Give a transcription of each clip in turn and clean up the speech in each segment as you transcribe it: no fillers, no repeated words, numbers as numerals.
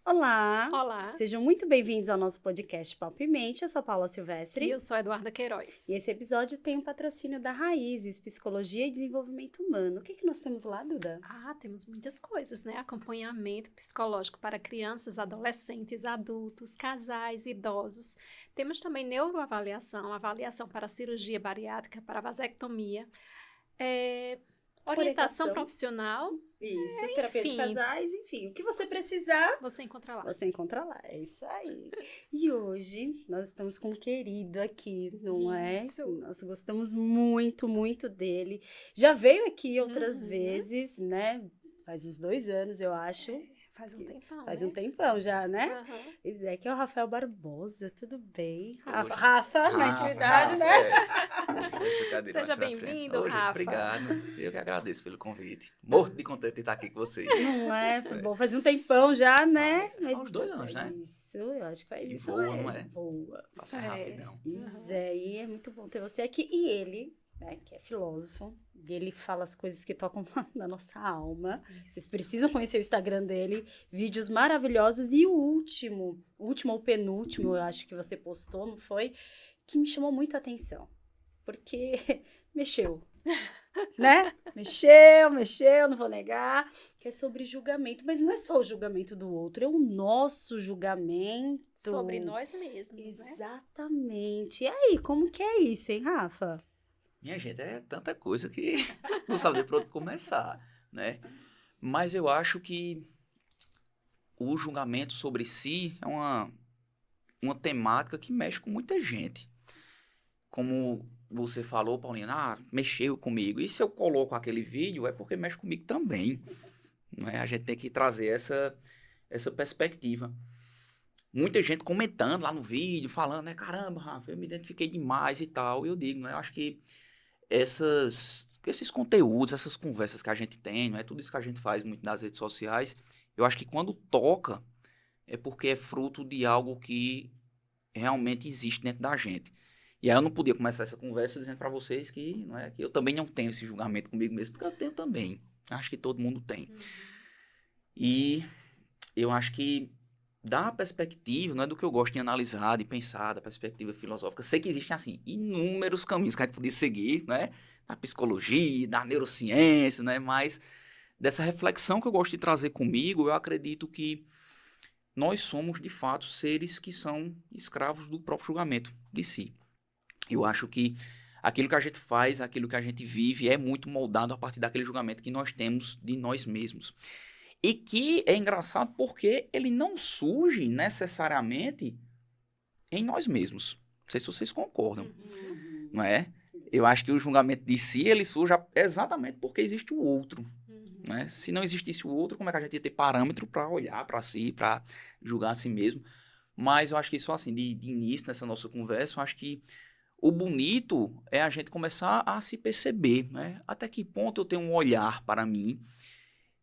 Olá! Olá! Sejam muito bem-vindos ao nosso podcast Papo e Mente. Eu sou a Paula Silvestre. E eu sou a Eduarda Queiroz. E esse episódio tem um patrocínio da Raízes, Psicologia e Desenvolvimento Humano. O que nós temos lá, Duda? Temos muitas coisas, né? Acompanhamento psicológico para crianças, adolescentes, adultos, casais, idosos. Temos também neuroavaliação, avaliação para cirurgia bariátrica, para vasectomia, orientação profissional. Isso, terapia de casais, enfim. O que você precisar, você encontra lá. Você encontra lá, é isso aí. E hoje nós estamos com um querido aqui, não Isso. é? Nós gostamos muito, muito dele. Já veio aqui outras vezes, né? Faz uns 2 anos, eu acho. Faz um tempão, Faz né? um tempão já, né? Uhum. Pois é, que é o Rafael Barbosa, tudo bem? Oi. Rafa, na intimidade, né? Seja bem-vindo, Rafa. Obrigado. Eu que agradeço pelo convite. Morto de contente de estar aqui com vocês. Não é? Bom, fazia um tempão já, né? Faz uns 2 anos, né? Isso, eu acho que faz E isso. voa, não é? Voa. Passa rapidão. Pois é, e é muito bom ter você aqui. E ele, né, que é filósofo, e ele fala as coisas que tocam na nossa alma. Isso. Vocês precisam conhecer o Instagram dele, vídeos maravilhosos. E o último ou penúltimo, eu acho que você postou, não foi? Que me chamou muito a atenção. Porque mexeu, né? Mexeu, não vou negar. Que é sobre julgamento. Mas não é só o julgamento do outro, é o nosso julgamento. Sobre nós mesmos, Exatamente. E aí, como que é isso, hein, Rafa? Minha gente, é tanta coisa que não sabe por onde começar, né? Mas eu acho que o julgamento sobre si é uma temática que mexe com muita gente. Como você falou, Paulina, mexeu comigo. E se eu coloco aquele vídeo, é porque mexe comigo também. Né? A gente tem que trazer essa perspectiva. Muita gente comentando lá no vídeo, falando, né? Caramba, Rafa, eu me identifiquei demais e tal. E eu digo, né? Eu acho que esses conteúdos, essas conversas que a gente tem, não é tudo isso que a gente faz muito nas redes sociais, eu acho que quando toca é porque é fruto de algo que realmente existe dentro da gente. E aí eu não podia começar essa conversa dizendo para vocês que, não é, que eu também não tenho esse julgamento comigo mesmo, porque eu tenho também. Acho que todo mundo tem. E eu acho que da perspectiva, não é do que eu gosto de analisar, de pensar, da perspectiva filosófica. Sei que existem, assim, inúmeros caminhos que a gente podia seguir, né? Na psicologia, na neurociência, né? Mas dessa reflexão que eu gosto de trazer comigo, eu acredito que nós somos, de fato, seres que são escravos do próprio julgamento de si. Eu acho que aquilo que a gente faz, aquilo que a gente vive é muito moldado a partir daquele julgamento que nós temos de nós mesmos. E que é engraçado porque ele não surge necessariamente em nós mesmos. Não sei se vocês concordam, não é? Eu acho que o julgamento de si, ele surge exatamente porque existe o outro. Né? Se não existisse o outro, como é que a gente ia ter parâmetro para olhar para si, para julgar a si mesmo? Mas eu acho que só assim, de início nessa nossa conversa, eu acho que o bonito é a gente começar a se perceber, né? Até que ponto eu tenho um olhar para mim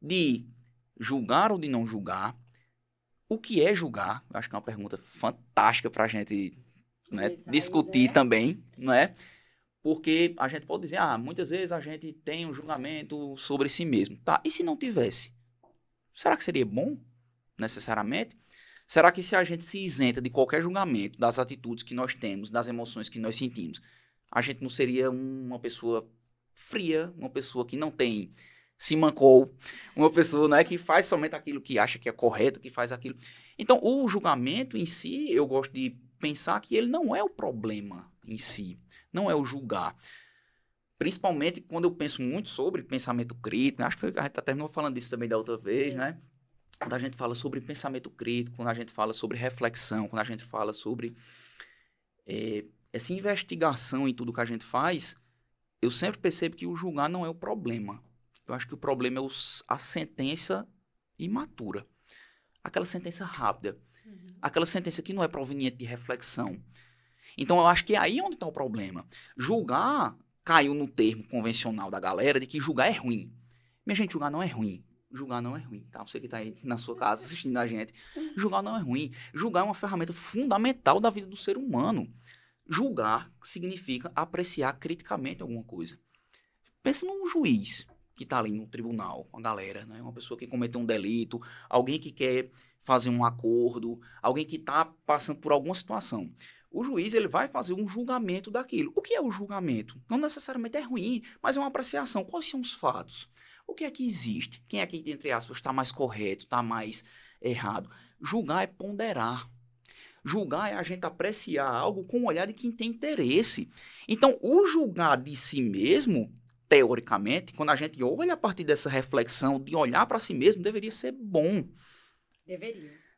de julgar ou de não julgar. O que é julgar? Eu acho que é uma pergunta fantástica para a gente, né, discutir também, não é? Porque a gente pode dizer, muitas vezes a gente tem um julgamento sobre si mesmo. Tá, e se não tivesse? Será que seria bom, necessariamente? Será que se a gente se isenta de qualquer julgamento, das atitudes que nós temos, das emoções que nós sentimos, a gente não seria uma pessoa fria, uma pessoa que não tem simancol, uma pessoa, né, que faz somente aquilo que acha que é correto, que faz aquilo. Então, o julgamento em si, eu gosto de pensar que ele não é o problema em si, não é o julgar. Principalmente quando eu penso muito sobre pensamento crítico, né? Acho que a gente terminou falando disso também da outra vez, né? Quando a gente fala sobre pensamento crítico, quando a gente fala sobre reflexão, quando a gente fala sobre essa investigação em tudo que a gente faz, eu sempre percebo que o julgar não é o problema. Eu acho que o problema é a sentença imatura. Aquela sentença rápida. Aquela sentença que não é proveniente de reflexão. Então, eu acho que é aí onde está o problema. Julgar caiu no termo convencional da galera de que julgar é ruim. Minha gente, julgar não é ruim. Julgar não é ruim, tá? Você que está aí na sua casa assistindo a gente. Julgar não é ruim. Julgar é uma ferramenta fundamental da vida do ser humano. Julgar significa apreciar criticamente alguma coisa. Pensa num juiz. que está ali no tribunal, com a galera, né? Uma pessoa que cometeu um delito, alguém que quer fazer um acordo, alguém que está passando por alguma situação. O juiz ele vai fazer um julgamento daquilo. O que é o julgamento? Não necessariamente é ruim, mas é uma apreciação. Quais são os fatos? O que é que existe? Quem é que, entre aspas, está mais correto, está mais errado? Julgar é ponderar. Julgar é a gente apreciar algo com o olhar de quem tem interesse. Então, o julgar de si mesmo, teoricamente, quando a gente olha a partir dessa reflexão de olhar para si mesmo, deveria ser bom.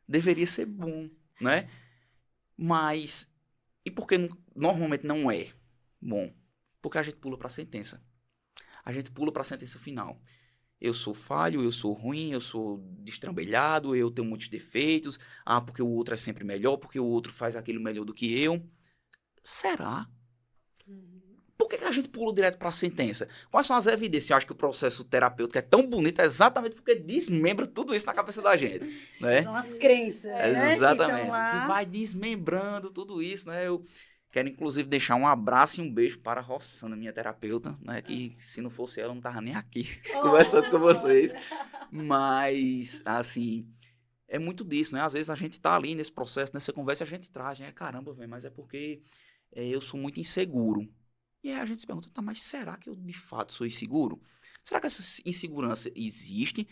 Deveria ser bom, né? Mas, e por que normalmente não é bom? Porque a gente pula para a sentença. A gente pula para a sentença final. Eu sou falho, eu sou ruim, eu sou destrambelhado, eu tenho muitos defeitos. Ah, porque o outro é sempre melhor, porque o outro faz aquilo melhor do que eu. Será? Por que a gente pula direto para a sentença? Quais são as evidências? Eu acho que o processo terapêutico é tão bonito exatamente porque desmembra tudo isso na cabeça da gente, né? São as crenças, né? Exatamente. Que lá... que vai desmembrando tudo isso, né? Eu quero, inclusive, deixar um abraço e um beijo para a Rossana, minha terapeuta, né? Que se não fosse ela, eu não tava nem aqui conversando com vocês. Mas, assim, é muito disso, né? Às vezes a gente tá ali nesse processo, nessa conversa, a gente traz, né? Caramba, velho, mas é porque eu sou muito inseguro. E aí a gente se pergunta, tá, mas será que eu de fato sou inseguro? Será que essa insegurança existe?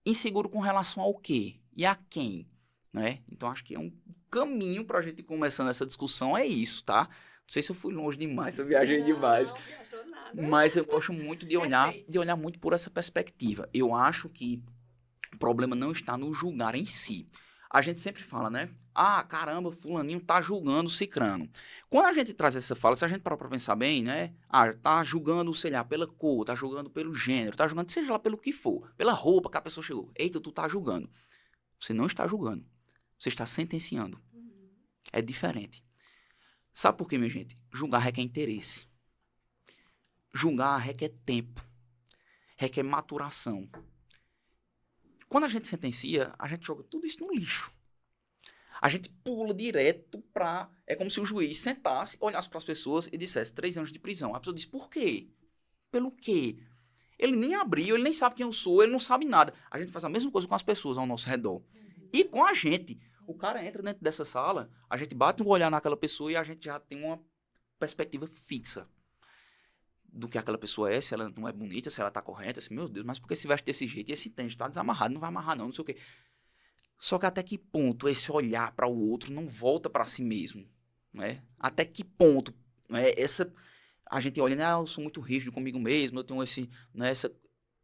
Inseguro com relação ao quê? E a quem? Né? Então acho que é um caminho pra gente ir começando essa discussão, é isso, tá? Não sei se eu fui longe demais, se eu viajei demais. Não viajou nada. Mas eu gosto muito de olhar muito por essa perspectiva. Eu acho que o problema não está no julgar em si. A gente sempre fala, né? Ah, caramba, fulaninho tá julgando o cicrano. Quando a gente traz essa fala, se a gente parar pra pensar bem, né? Ah, tá julgando, sei lá, pela cor, tá julgando pelo gênero, tá julgando seja lá pelo que for, pela roupa que a pessoa chegou. Eita, tu tá julgando. Você não está julgando. Você está sentenciando. É diferente. Sabe por quê, minha gente? Julgar requer interesse. Julgar requer tempo. Requer maturação. Quando a gente sentencia, a gente joga tudo isso no lixo. A gente pula direto pra... É como se o juiz sentasse, olhasse para as pessoas e dissesse 3 anos de prisão. A pessoa diz, por quê? Pelo quê? Ele nem abriu, ele nem sabe quem eu sou, ele não sabe nada. A gente faz a mesma coisa com as pessoas ao nosso redor. E com a gente. O cara entra dentro dessa sala, a gente bate um olhar naquela pessoa e a gente já tem uma perspectiva fixa do que aquela pessoa é, se ela não é bonita, se ela tá correta, assim, meu Deus, mas por que se veste desse jeito? E esse tênis tá desamarrado, não vai amarrar não, não sei o quê. Só que até que ponto esse olhar para o outro não volta para si mesmo, né? Até que ponto, né? A gente olha, né? Eu sou muito rígido comigo mesmo, eu tenho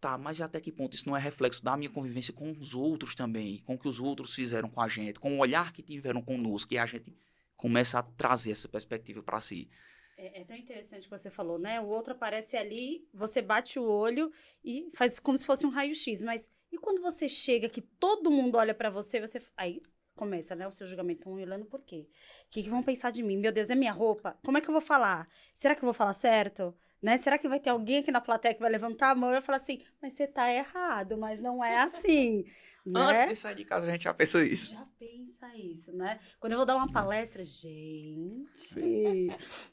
tá, mas até que ponto isso não é reflexo da minha convivência com os outros também, com o que os outros fizeram com a gente, com o olhar que tiveram conosco, e a gente começa a trazer essa perspectiva para si. É tão interessante o que você falou, né? O outro aparece ali, você bate o olho e faz como se fosse um raio-x. Mas e quando você chega que todo mundo olha pra você, aí começa, né? O seu julgamento. Estão olhando por quê? O que vão pensar de mim? Meu Deus, é minha roupa? Como é que eu vou falar? Será que eu vou falar certo? Né? Será que vai ter alguém aqui na plateia que vai levantar a mão e vai falar assim, mas você tá errado, mas não é assim. Né? Antes de sair de casa, a gente já pensa isso. Já pensa isso, né? Quando eu vou dar uma palestra, gente,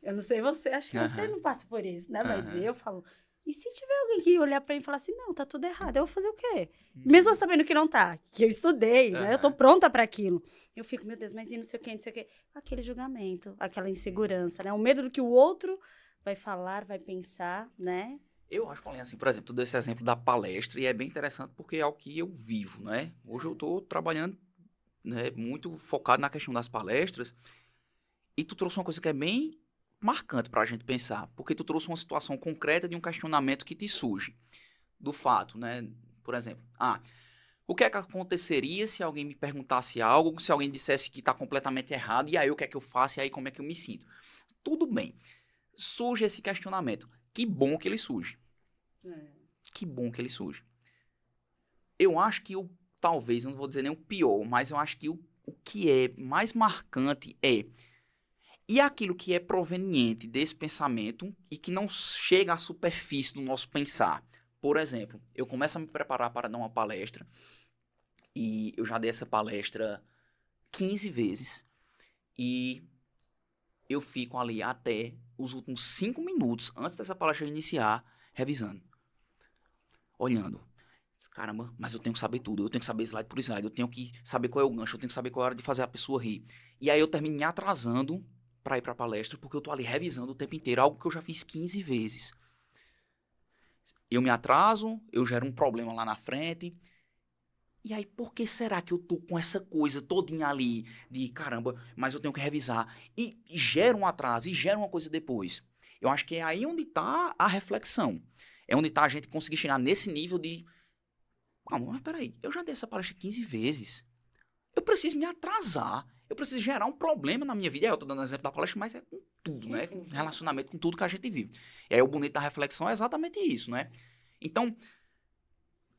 eu não sei você, acho que você não passa por isso, né? Mas eu falo, e se tiver alguém que olhar pra mim e falar assim, não, tá tudo errado, eu vou fazer o quê? Mesmo eu sabendo que não tá, que eu estudei, né? Eu tô pronta pra aquilo. Eu fico, meu Deus, mas e não sei o quê, não sei o quê. Aquele julgamento, aquela insegurança, né? O medo do que o outro vai falar, vai pensar, né? Eu acho, Paulinha, assim, por exemplo, tu deu esse exemplo da palestra e é bem interessante porque é o que eu vivo, né? Hoje eu estou trabalhando, né, muito focado na questão das palestras e tu trouxe uma coisa que é bem marcante para a gente pensar, porque tu trouxe uma situação concreta de um questionamento que te surge do fato, né? Por exemplo, o que é que aconteceria se alguém me perguntasse algo, se alguém dissesse que está completamente errado e aí o que é que eu faço e aí como é que eu me sinto? Tudo bem, surge esse questionamento. Que bom que ele surge. Que bom que ele surge. Eu acho que talvez, não vou dizer nem o pior, mas eu acho que o que é mais marcante e aquilo que é proveniente desse pensamento e que não chega à superfície do nosso pensar. Por exemplo, eu começo a me preparar para dar uma palestra e eu já dei essa palestra 15 vezes e eu fico ali até os últimos 5 minutos antes dessa palestra iniciar, revisando. olhando. Caramba, mas eu tenho que saber tudo, eu tenho que saber slide por slide, eu tenho que saber qual é o gancho, eu tenho que saber qual é a hora de fazer a pessoa rir. E aí eu termino me atrasando para ir para a palestra, porque eu tô ali revisando o tempo inteiro, algo que eu já fiz 15 vezes. Eu me atraso, eu gero um problema lá na frente. E aí, por que será que eu tô com essa coisa todinha ali de caramba, mas eu tenho que revisar? E gera um atraso, e gera uma coisa depois. Eu acho que é aí onde tá a reflexão. É onde tá a gente conseguir chegar nesse nível de calma, mas peraí, eu já dei essa palestra 15 vezes. Eu preciso me atrasar. Eu preciso gerar um problema na minha vida. E aí eu tô dando exemplo da palestra, mas é com tudo, né? Com relacionamento, com tudo que a gente vive. E aí o bonito da reflexão é exatamente isso, né? Então,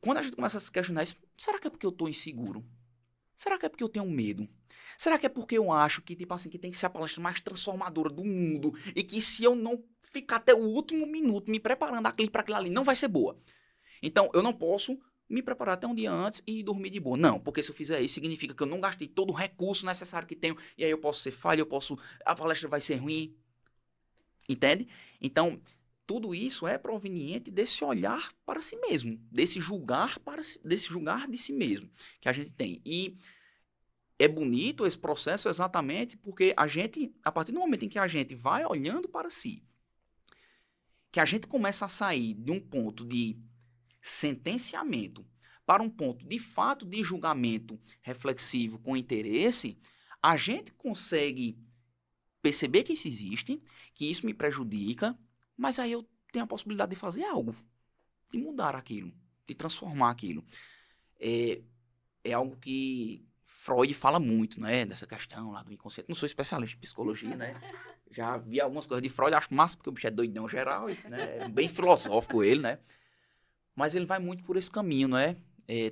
quando a gente começa a se questionar isso, será que é porque eu tô inseguro? Será que é porque eu tenho medo? Será que é porque eu acho que, tipo assim, que tem que ser a palestra mais transformadora do mundo e que se eu não ficar até o último minuto me preparando para aquilo ali, não vai ser boa? Então, eu não posso me preparar até um dia antes e dormir de boa. Não, porque se eu fizer isso, significa que eu não gastei todo o recurso necessário que tenho, e aí eu posso ser falho, a palestra vai ser ruim. Entende? Então, tudo isso é proveniente desse olhar para si mesmo, desse julgar de si mesmo que a gente tem. E é bonito esse processo exatamente porque a gente, a partir do momento em que a gente vai olhando para si, que a gente começa a sair de um ponto de sentenciamento para um ponto de fato de julgamento reflexivo com interesse, a gente consegue perceber que isso existe, que isso me prejudica, mas aí eu tenho a possibilidade de fazer algo, de mudar aquilo, de transformar aquilo. É algo que Freud fala muito, né, dessa questão lá do inconsciente. Não sou especialista em psicologia, né? Já vi algumas coisas de Freud, acho massa porque o bicho é doidão geral, né? É bem filosófico ele, né? Mas ele vai muito por esse caminho, né?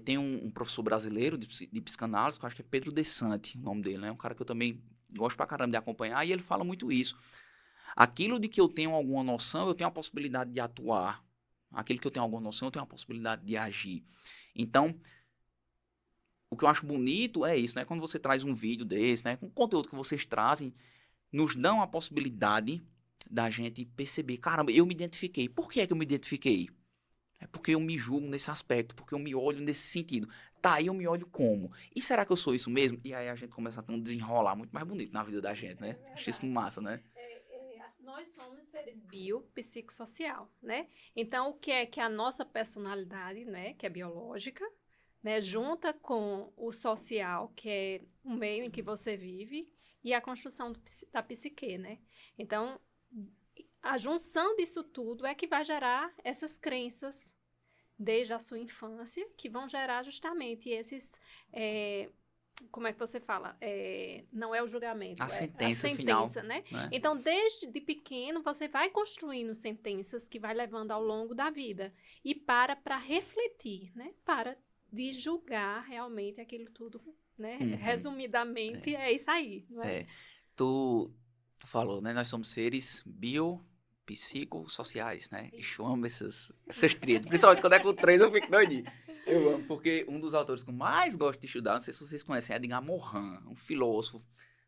Tem um professor brasileiro de psicanálise, que eu acho que é Pedro De Santi, o nome dele, né? Um cara que eu também gosto pra caramba de acompanhar, e ele fala muito isso. Aquilo de que eu tenho alguma noção, eu tenho a possibilidade de atuar. Aquilo que eu tenho alguma noção, eu tenho a possibilidade de agir. Então, o que eu acho bonito é isso, né? Quando você traz um vídeo desse, né? Com o conteúdo que vocês trazem, nos dão a possibilidade da gente perceber, caramba, eu me identifiquei. Por que é que eu me identifiquei? É porque eu me julgo nesse aspecto, porque eu me olho nesse sentido. Tá, eu me olho como? E será que eu sou isso mesmo? E aí a gente começa a ter um desenrolar muito mais bonito na vida da gente, né? Acho isso massa, né? Nós somos seres biopsicossocial, né? Então, o que é que a nossa personalidade, né, que é biológica, né, junta com o social, que é o meio em que você vive, e a construção da psique, né? Então, a junção disso tudo é que vai gerar essas crenças desde a sua infância, que vão gerar justamente esses... como é que você fala? Não é o julgamento, A é sentença a final, sentença, né? né? Então, desde de pequeno, você vai construindo sentenças que vai levando ao longo da vida. E para refletir, né? Para de julgar realmente aquilo tudo, né? Uhum. Resumidamente, é isso aí, não é? Tu falou, né? Nós somos seres biopsicossociais, né? Isso. Eu amo essas tríades. Principalmente quando é com três, eu fico doidinho. Eu amo, porque um dos autores que eu mais gosto de estudar, não sei se vocês conhecem, é Edgar Morin, um filósofo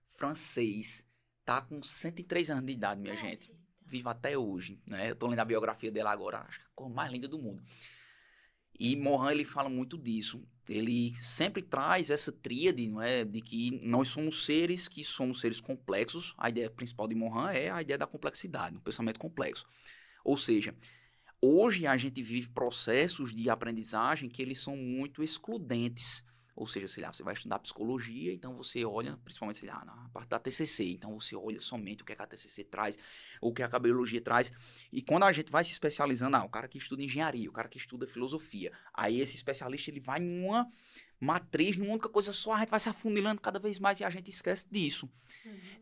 francês. Tá com 103 anos de idade, minha gente. Vive até hoje, né? Eu tô lendo a biografia dele agora, acho que é a cor mais linda do mundo. E Morin, ele fala muito disso. Ele sempre traz essa tríade, não é, de que nós somos seres complexos. A ideia principal de Morin é a ideia da complexidade, um pensamento complexo. Ou seja, hoje a gente vive processos de aprendizagem que eles são muito excludentes. Ou seja, sei lá, você vai estudar psicologia, então você olha, principalmente, sei lá, na parte da TCC, então você olha somente o que a TCC traz, ou o que a biologia traz, e quando a gente vai se especializando, o cara que estuda engenharia, o cara que estuda filosofia, aí esse especialista, ele vai em uma matriz, numa única coisa só, a gente vai se afunilando cada vez mais, e a gente esquece disso,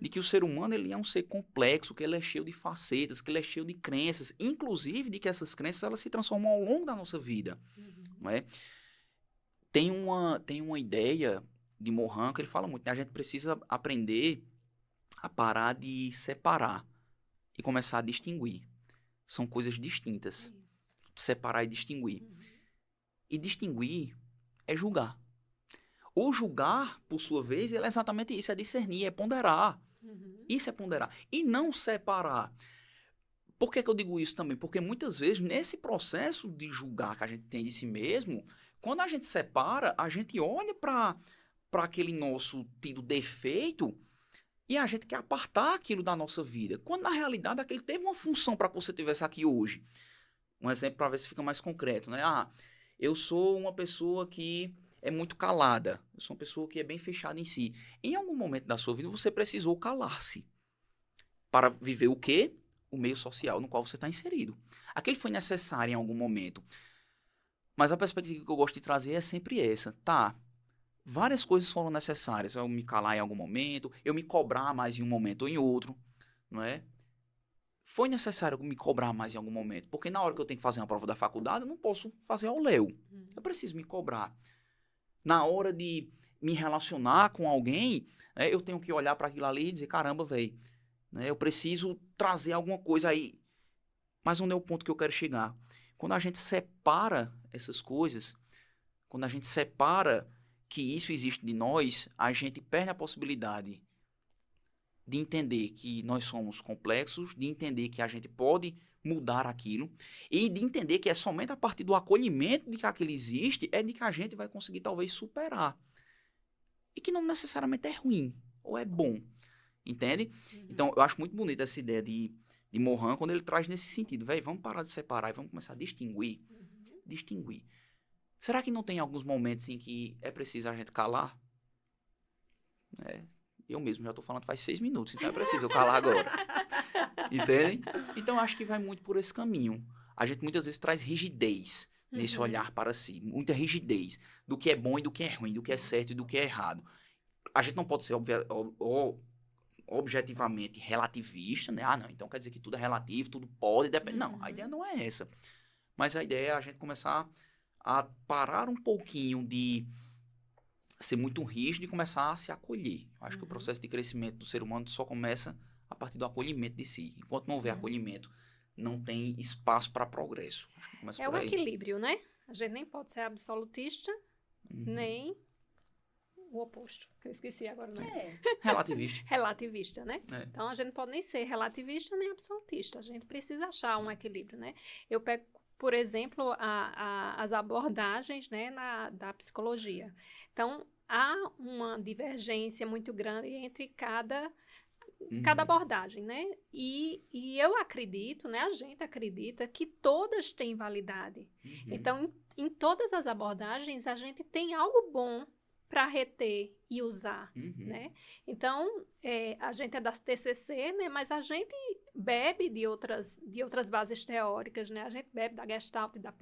de que o ser humano, ele é um ser complexo, que ele é cheio de facetas, que ele é cheio de crenças, inclusive de que essas crenças, elas se transformam ao longo da nossa vida, não é? Tem uma ideia de Morin que ele fala muito, né? A gente precisa aprender a parar de separar e começar a distinguir. São coisas distintas. Isso. Separar e distinguir. E distinguir é julgar. O julgar, por sua vez, ele é exatamente isso, é discernir, é ponderar. Isso é ponderar. E não separar. Por que que eu digo isso também? Porque muitas vezes, nesse processo de julgar que a gente tem de si mesmo, quando a gente separa, a gente olha para aquele nosso tido defeito e a gente quer apartar aquilo da nossa vida. Quando, na realidade, aquele teve uma função para que você estivesse aqui hoje. Um exemplo para ver se fica mais concreto, né? Ah, eu sou uma pessoa que é muito calada. Eu sou uma pessoa que é bem fechada em si. Em algum momento da sua vida, você precisou calar-se para viver o quê? O meio social no qual você está inserido. Aquele foi necessário em algum momento. Mas a perspectiva que eu gosto de trazer é sempre essa. Tá, várias coisas foram necessárias. Eu me calar em algum momento, eu me cobrar mais em um momento ou em outro, não é? Foi necessário me cobrar mais em algum momento. Porque na hora que eu tenho que fazer uma prova da faculdade, eu não posso fazer ao léu. Eu preciso me cobrar. Na hora de me relacionar com alguém, né, eu tenho que olhar para aquilo ali e dizer, caramba, velho, né, eu preciso trazer alguma coisa aí. Mas onde é o ponto que eu quero chegar? Quando a gente separa essas coisas, quando a gente separa que isso existe de nós, a gente perde a possibilidade de entender que nós somos complexos, de entender que a gente pode mudar aquilo e de entender que é somente a partir do acolhimento de que aquilo existe é de que a gente vai conseguir talvez superar. E que não necessariamente é ruim ou é bom, entende? Então, eu acho muito bonita essa ideia de Mohan quando ele traz nesse sentido. Véi, vamos parar de separar e vamos começar a distinguir. Distinguir. Será que não tem alguns momentos em que é preciso a gente calar? Eu mesmo já estou falando faz 6 minutos, então é preciso eu calar agora. Entendem? Então, acho que vai muito por esse caminho. A gente muitas vezes traz rigidez nesse olhar para si. Muita rigidez do que é bom e do que é ruim, do que é certo e do que é errado. A gente não pode ser objetivamente relativista, né? Ah, não, então quer dizer que tudo é relativo, tudo pode, depende. Não, a ideia não é essa. Mas a ideia é a gente começar a parar um pouquinho de ser muito rígido e começar a se acolher. Eu acho que o processo de crescimento do ser humano só começa a partir do acolhimento de si. Enquanto não houver acolhimento, não tem espaço para progresso. Acho que começa É por o aí. equilíbrio, né? A gente nem pode ser absolutista, nem o oposto, que eu esqueci agora, né? Relativista. Relativista, né? É. Então, a gente não pode nem ser relativista nem absolutista. A gente precisa achar um equilíbrio, né? Eu pego, por exemplo, as abordagens, né, da psicologia. Então, há uma divergência muito grande entre cada abordagem, né? E eu acredito, né? A gente acredita que todas têm validade. Então, em todas as abordagens, a gente tem algo bom para reter e usar, né? Então, a gente é das TCC, né? Mas a gente bebe de outras bases teóricas, né? A gente bebe da Gestalt e da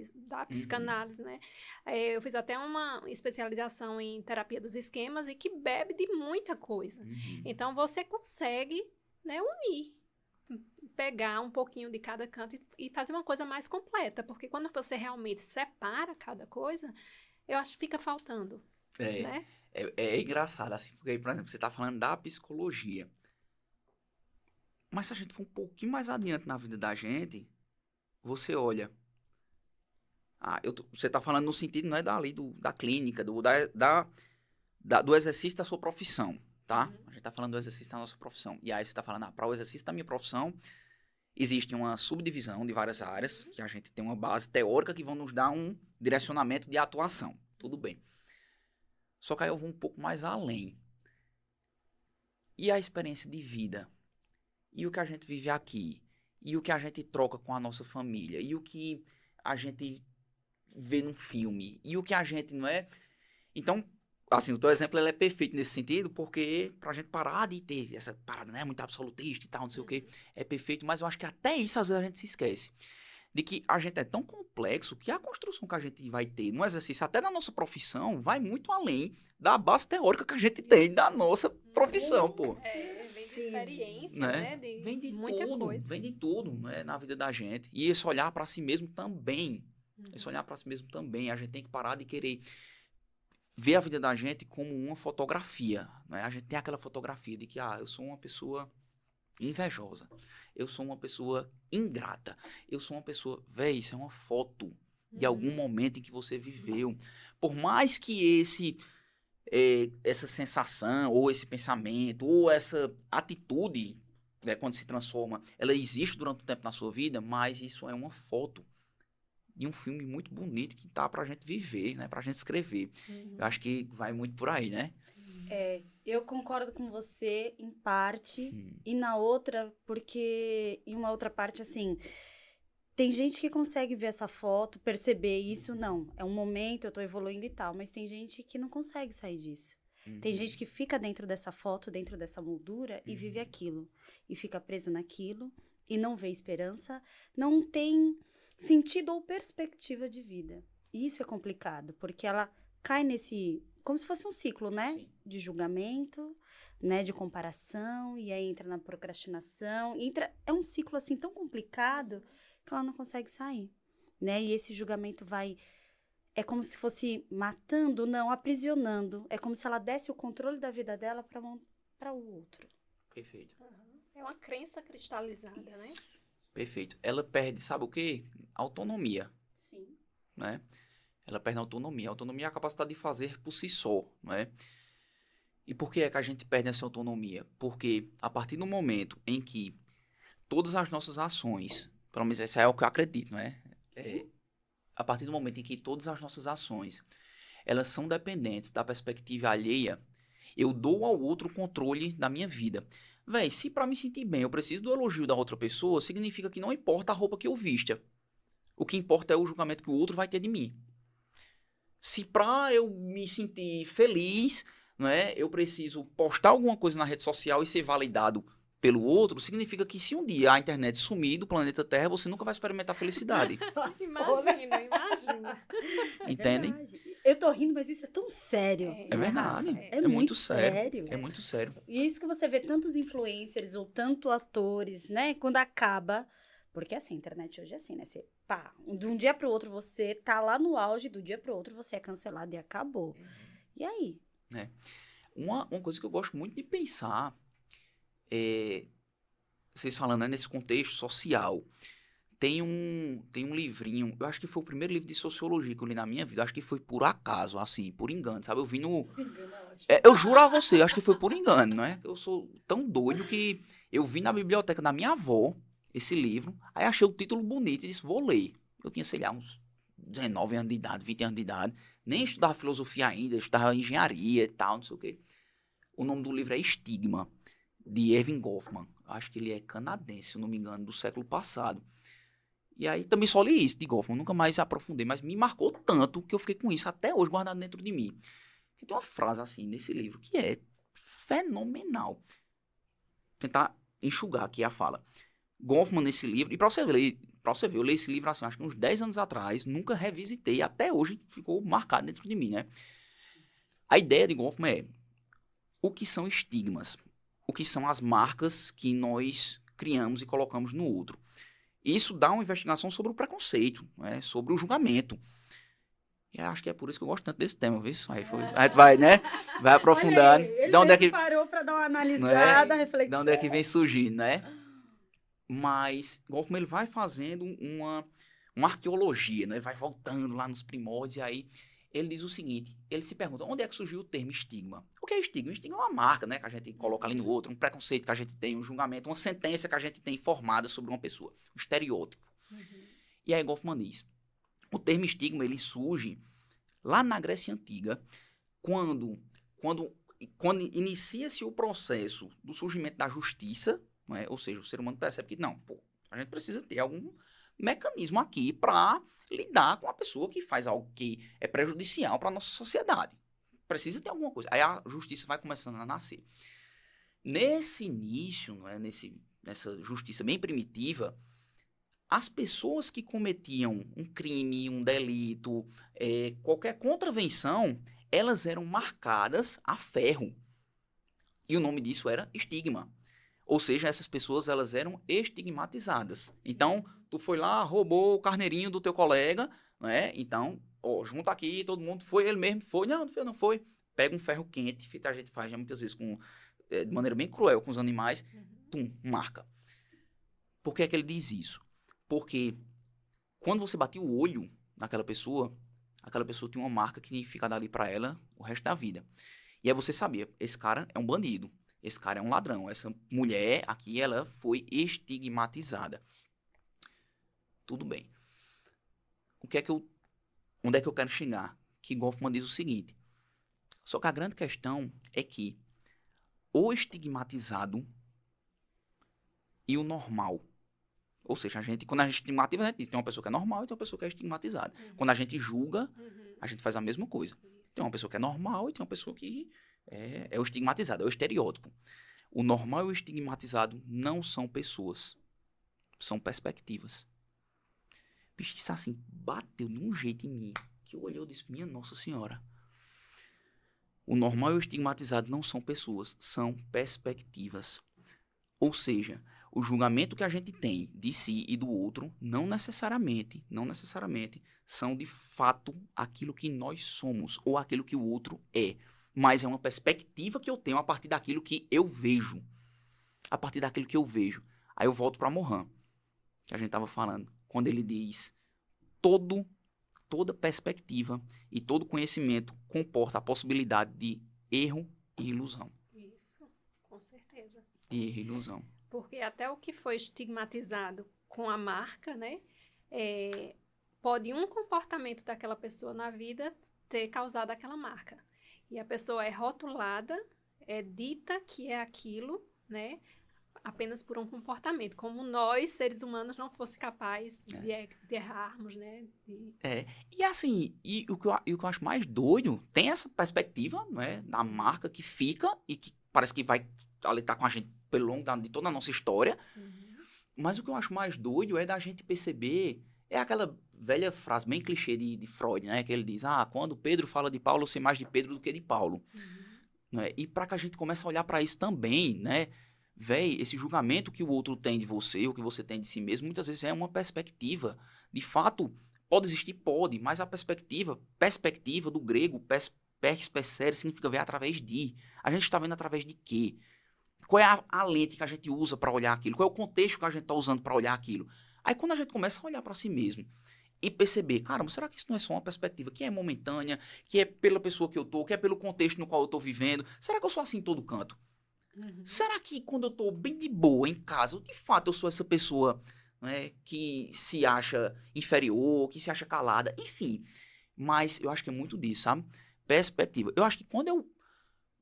psicanálise, né? Eu fiz até uma especialização em terapia dos esquemas e que bebe de muita coisa. Então, você consegue, né, unir, pegar um pouquinho de cada canto e fazer uma coisa mais completa, porque quando você realmente separa cada coisa, eu acho que fica faltando. Né? É engraçado, assim, porque, por exemplo, você está falando da psicologia. Mas se a gente for um pouquinho mais adiante na vida da gente, você olha. Você está falando no sentido, não é da clínica, do exercício da sua profissão, tá? A gente está falando do exercício da nossa profissão. E aí você está falando, para o exercício da minha profissão, existe uma subdivisão de várias áreas, que a gente tem uma base teórica que vão nos dar um direcionamento de atuação. Tudo bem. Só que aí eu vou um pouco mais além. E a experiência de vida? E o que a gente vive aqui? E o que a gente troca com a nossa família? E o que a gente vê num filme? E o que a gente, não é? Então, assim, o teu exemplo ele é perfeito nesse sentido, porque pra gente parar de ter essa parada, né, muito absolutista e tal, não sei o quê, é perfeito, mas eu acho que até isso às vezes a gente se esquece. De que a gente é tão complexo que a construção que a gente vai ter no exercício, até na nossa profissão, vai muito além da base teórica que a gente tem da nossa profissão, pô. Vem de experiência, né? né? Vem de muita tudo, coisa. vem de tudo, né, na vida da gente. E esse olhar para si mesmo também. Esse olhar para si mesmo também. A gente tem que parar de querer ver a vida da gente como uma fotografia, né? A gente tem aquela fotografia de que, eu sou uma pessoa invejosa. Eu sou uma pessoa ingrata. Eu sou uma pessoa... Véi, isso é uma foto de algum momento em que você viveu. Por mais que essa sensação, ou esse pensamento, ou essa atitude né, quando se transforma, ela existe durante um tempo na sua vida, mas isso é uma foto de um filme muito bonito que tá pra gente viver, né? Pra gente escrever. Eu acho que vai muito por aí, né? Eu concordo com você em parte, Hum. e na outra, porque em uma outra parte, assim, tem gente que consegue ver essa foto, perceber isso, não. É um momento, eu tô evoluindo e tal, mas tem gente que não consegue sair disso. Tem gente que fica dentro dessa foto, dentro dessa moldura e vive aquilo. E fica preso naquilo e não vê esperança, não tem sentido ou perspectiva de vida. E isso é complicado, porque ela cai nesse, como se fosse um ciclo, né? Sim. De julgamento, né? De comparação, e aí entra na procrastinação. É um ciclo assim tão complicado que ela não consegue sair, né? E esse julgamento vai. É como se fosse matando, não, aprisionando. É como se ela desse o controle da vida dela para o outro. Perfeito. É uma crença cristalizada, né? Isso. Perfeito. Ela perde, sabe o quê? Autonomia, Sim. né? Ela perde a autonomia. A autonomia é a capacidade de fazer por si só, né? E por que é que a gente perde essa autonomia? Porque a partir do momento em que todas as nossas ações, pelo menos isso é o que eu acredito, né? A partir do momento em que todas as nossas ações, elas são dependentes da perspectiva alheia, eu dou ao outro o controle da minha vida. Véi, se pra me sentir bem eu preciso do elogio da outra pessoa, significa que não importa a roupa que eu vista. O que importa é o julgamento que o outro vai ter de mim. Se pra eu me sentir feliz, né, eu preciso postar alguma coisa na rede social e ser validado pelo outro, significa que se um dia a internet sumir do planeta Terra, você nunca vai experimentar felicidade. Imagina. Entendem? Verdade. Eu tô rindo, mas isso é tão sério. É né, verdade. Rafa? É muito sério. É sério. muito sério. E isso que você vê tantos influencers ou tanto atores, né? Quando acaba. Porque assim, a internet hoje é assim, né? Você, pá, de um dia pro outro você tá lá no auge, do dia pro outro você é cancelado e acabou. E aí? Uma coisa que eu gosto muito de pensar é, vocês falando, né, nesse contexto social, tem um livrinho, eu acho que foi o primeiro livro de sociologia que eu li na minha vida, eu acho que foi por acaso, assim, por engano, sabe? Eu vi no... eu juro a você, eu acho que foi por engano, né? Eu sou tão doido que eu vi na biblioteca da minha avó esse livro, aí achei o título bonito e disse, vou ler. Eu tinha, sei lá, uns 19 anos de idade, 20 anos de idade, nem estudava filosofia ainda, estudava engenharia e tal, não sei o quê. O nome do livro é Estigma, de Erving Goffman. Acho que ele é canadense, se eu não me engano, do século passado. E aí também só li isso de Goffman, nunca mais aprofundei, mas me marcou tanto que eu fiquei com isso até hoje guardado dentro de mim. E tem uma frase assim nesse livro que é fenomenal. Vou tentar enxugar aqui a fala. Goffman nesse livro, e pra você ver, eu li esse livro assim, acho que uns 10 anos atrás, nunca revisitei, até hoje ficou marcado dentro de mim, né? A ideia de Goffman é o que são estigmas, o que são as marcas que nós criamos e colocamos no outro. Isso dá uma investigação sobre o preconceito, né? Sobre o julgamento. E acho que é por isso que eu gosto tanto desse tema, viu? Aí a gente vai, né? Vai aprofundando. Olha aí, ele De onde é que, parou pra dar uma não analisada, é? reflexão. De onde é que vem surgindo, né? Mas Goffman ele vai fazendo uma arqueologia, né? Ele vai voltando lá nos primórdios e aí ele diz o seguinte, ele se pergunta, onde é que surgiu o termo estigma? O que é estigma? O estigma é uma marca, né, que a gente coloca ali no outro, um preconceito que a gente tem, um julgamento, uma sentença que a gente tem formada sobre uma pessoa, um estereótipo. E aí Goffman diz, o termo estigma ele surge lá na Grécia Antiga, quando inicia-se o processo do surgimento da justiça, não é? Ou seja, o ser humano percebe que, não, pô, a gente precisa ter algum mecanismo aqui para lidar com a pessoa que faz algo que é prejudicial para a nossa sociedade. Precisa ter alguma coisa. Aí a justiça vai começando a nascer. Nesse início, não é? Nessa justiça bem primitiva, as pessoas que cometiam um crime, um delito, qualquer contravenção, elas eram marcadas a ferro. E o nome disso era estigma. Ou seja, essas pessoas elas eram estigmatizadas. Então, tu foi lá, roubou o carneirinho do teu colega, né? Então, ó, junta aqui, todo mundo foi, ele mesmo foi. Não foi. Pega um ferro quente, feito a gente faz já muitas vezes de maneira bem cruel com os animais, marca. Por que é que ele diz isso? Porque quando você batia o olho naquela pessoa, aquela pessoa tinha uma marca que ia ficar dali pra ela o resto da vida. E aí você sabia, esse cara é um bandido. esse cara é um ladrão. Essa mulher aqui, ela foi estigmatizada. Tudo bem. Onde é que eu quero chegar? Que Goffman diz o seguinte. Só que a grande questão é que o estigmatizado e o normal. Ou seja, quando a gente estigmatiza, a gente tem uma pessoa que é normal e tem uma pessoa que é estigmatizada. Quando a gente julga, a gente faz a mesma coisa. Tem uma pessoa que é normal e tem uma pessoa que é o estigmatizado, é o estereótipo. O normal e o estigmatizado não são pessoas. São perspectivas. Bicho, isso assim, bateu de um jeito em mim, que eu olhei e disse, minha Nossa Senhora. O normal e o estigmatizado não são pessoas, são perspectivas. Ou seja, o julgamento que a gente tem de si e do outro não necessariamente são de fato aquilo que nós somos ou aquilo que o outro é. Mas é uma perspectiva que eu tenho a partir daquilo que eu vejo. A partir daquilo que eu vejo. Aí eu volto para Morin, que a gente estava falando, quando ele diz toda perspectiva e todo conhecimento comporta a possibilidade de erro e ilusão. Isso, com certeza. Erro e ilusão. Porque até o que foi estigmatizado com a marca, né? Pode um comportamento daquela pessoa na vida ter causado aquela marca. E a pessoa é rotulada, é dita que é aquilo, né? Apenas por um comportamento. Como nós, seres humanos, não fosse capaz de errarmos, né? E assim, o que eu acho mais doido, tem essa perspectiva, né, da marca que fica e que parece que vai ali estar com a gente pelo longo de toda a nossa história. Mas o que eu acho mais doido é da gente perceber, é aquela velha frase bem clichê de Freud, né, que ele diz, quando Pedro fala de Paulo, eu sei mais de Pedro do que de Paulo. Né? E para que a gente comece a olhar para isso também, né, esse julgamento que o outro tem de você, ou que você tem de si mesmo, muitas vezes é uma perspectiva. De fato, pode existir, pode, mas a perspectiva do grego, perspecere, significa ver através de. A gente está vendo através de quê? Qual é a lente que a gente usa para olhar aquilo? Qual é o contexto que a gente está usando para olhar aquilo? Aí quando a gente começa a olhar para si mesmo e perceber, caramba, será que isso não é só uma perspectiva que é momentânea, que é pela pessoa que eu tô, que é pelo contexto no qual eu tô vivendo? Será que eu sou assim em todo canto? Será que quando eu tô bem de boa em casa, de fato eu sou essa pessoa, né, que se acha inferior, que se acha calada, enfim. Mas eu acho que é muito disso, sabe? Perspectiva. Eu acho que quando eu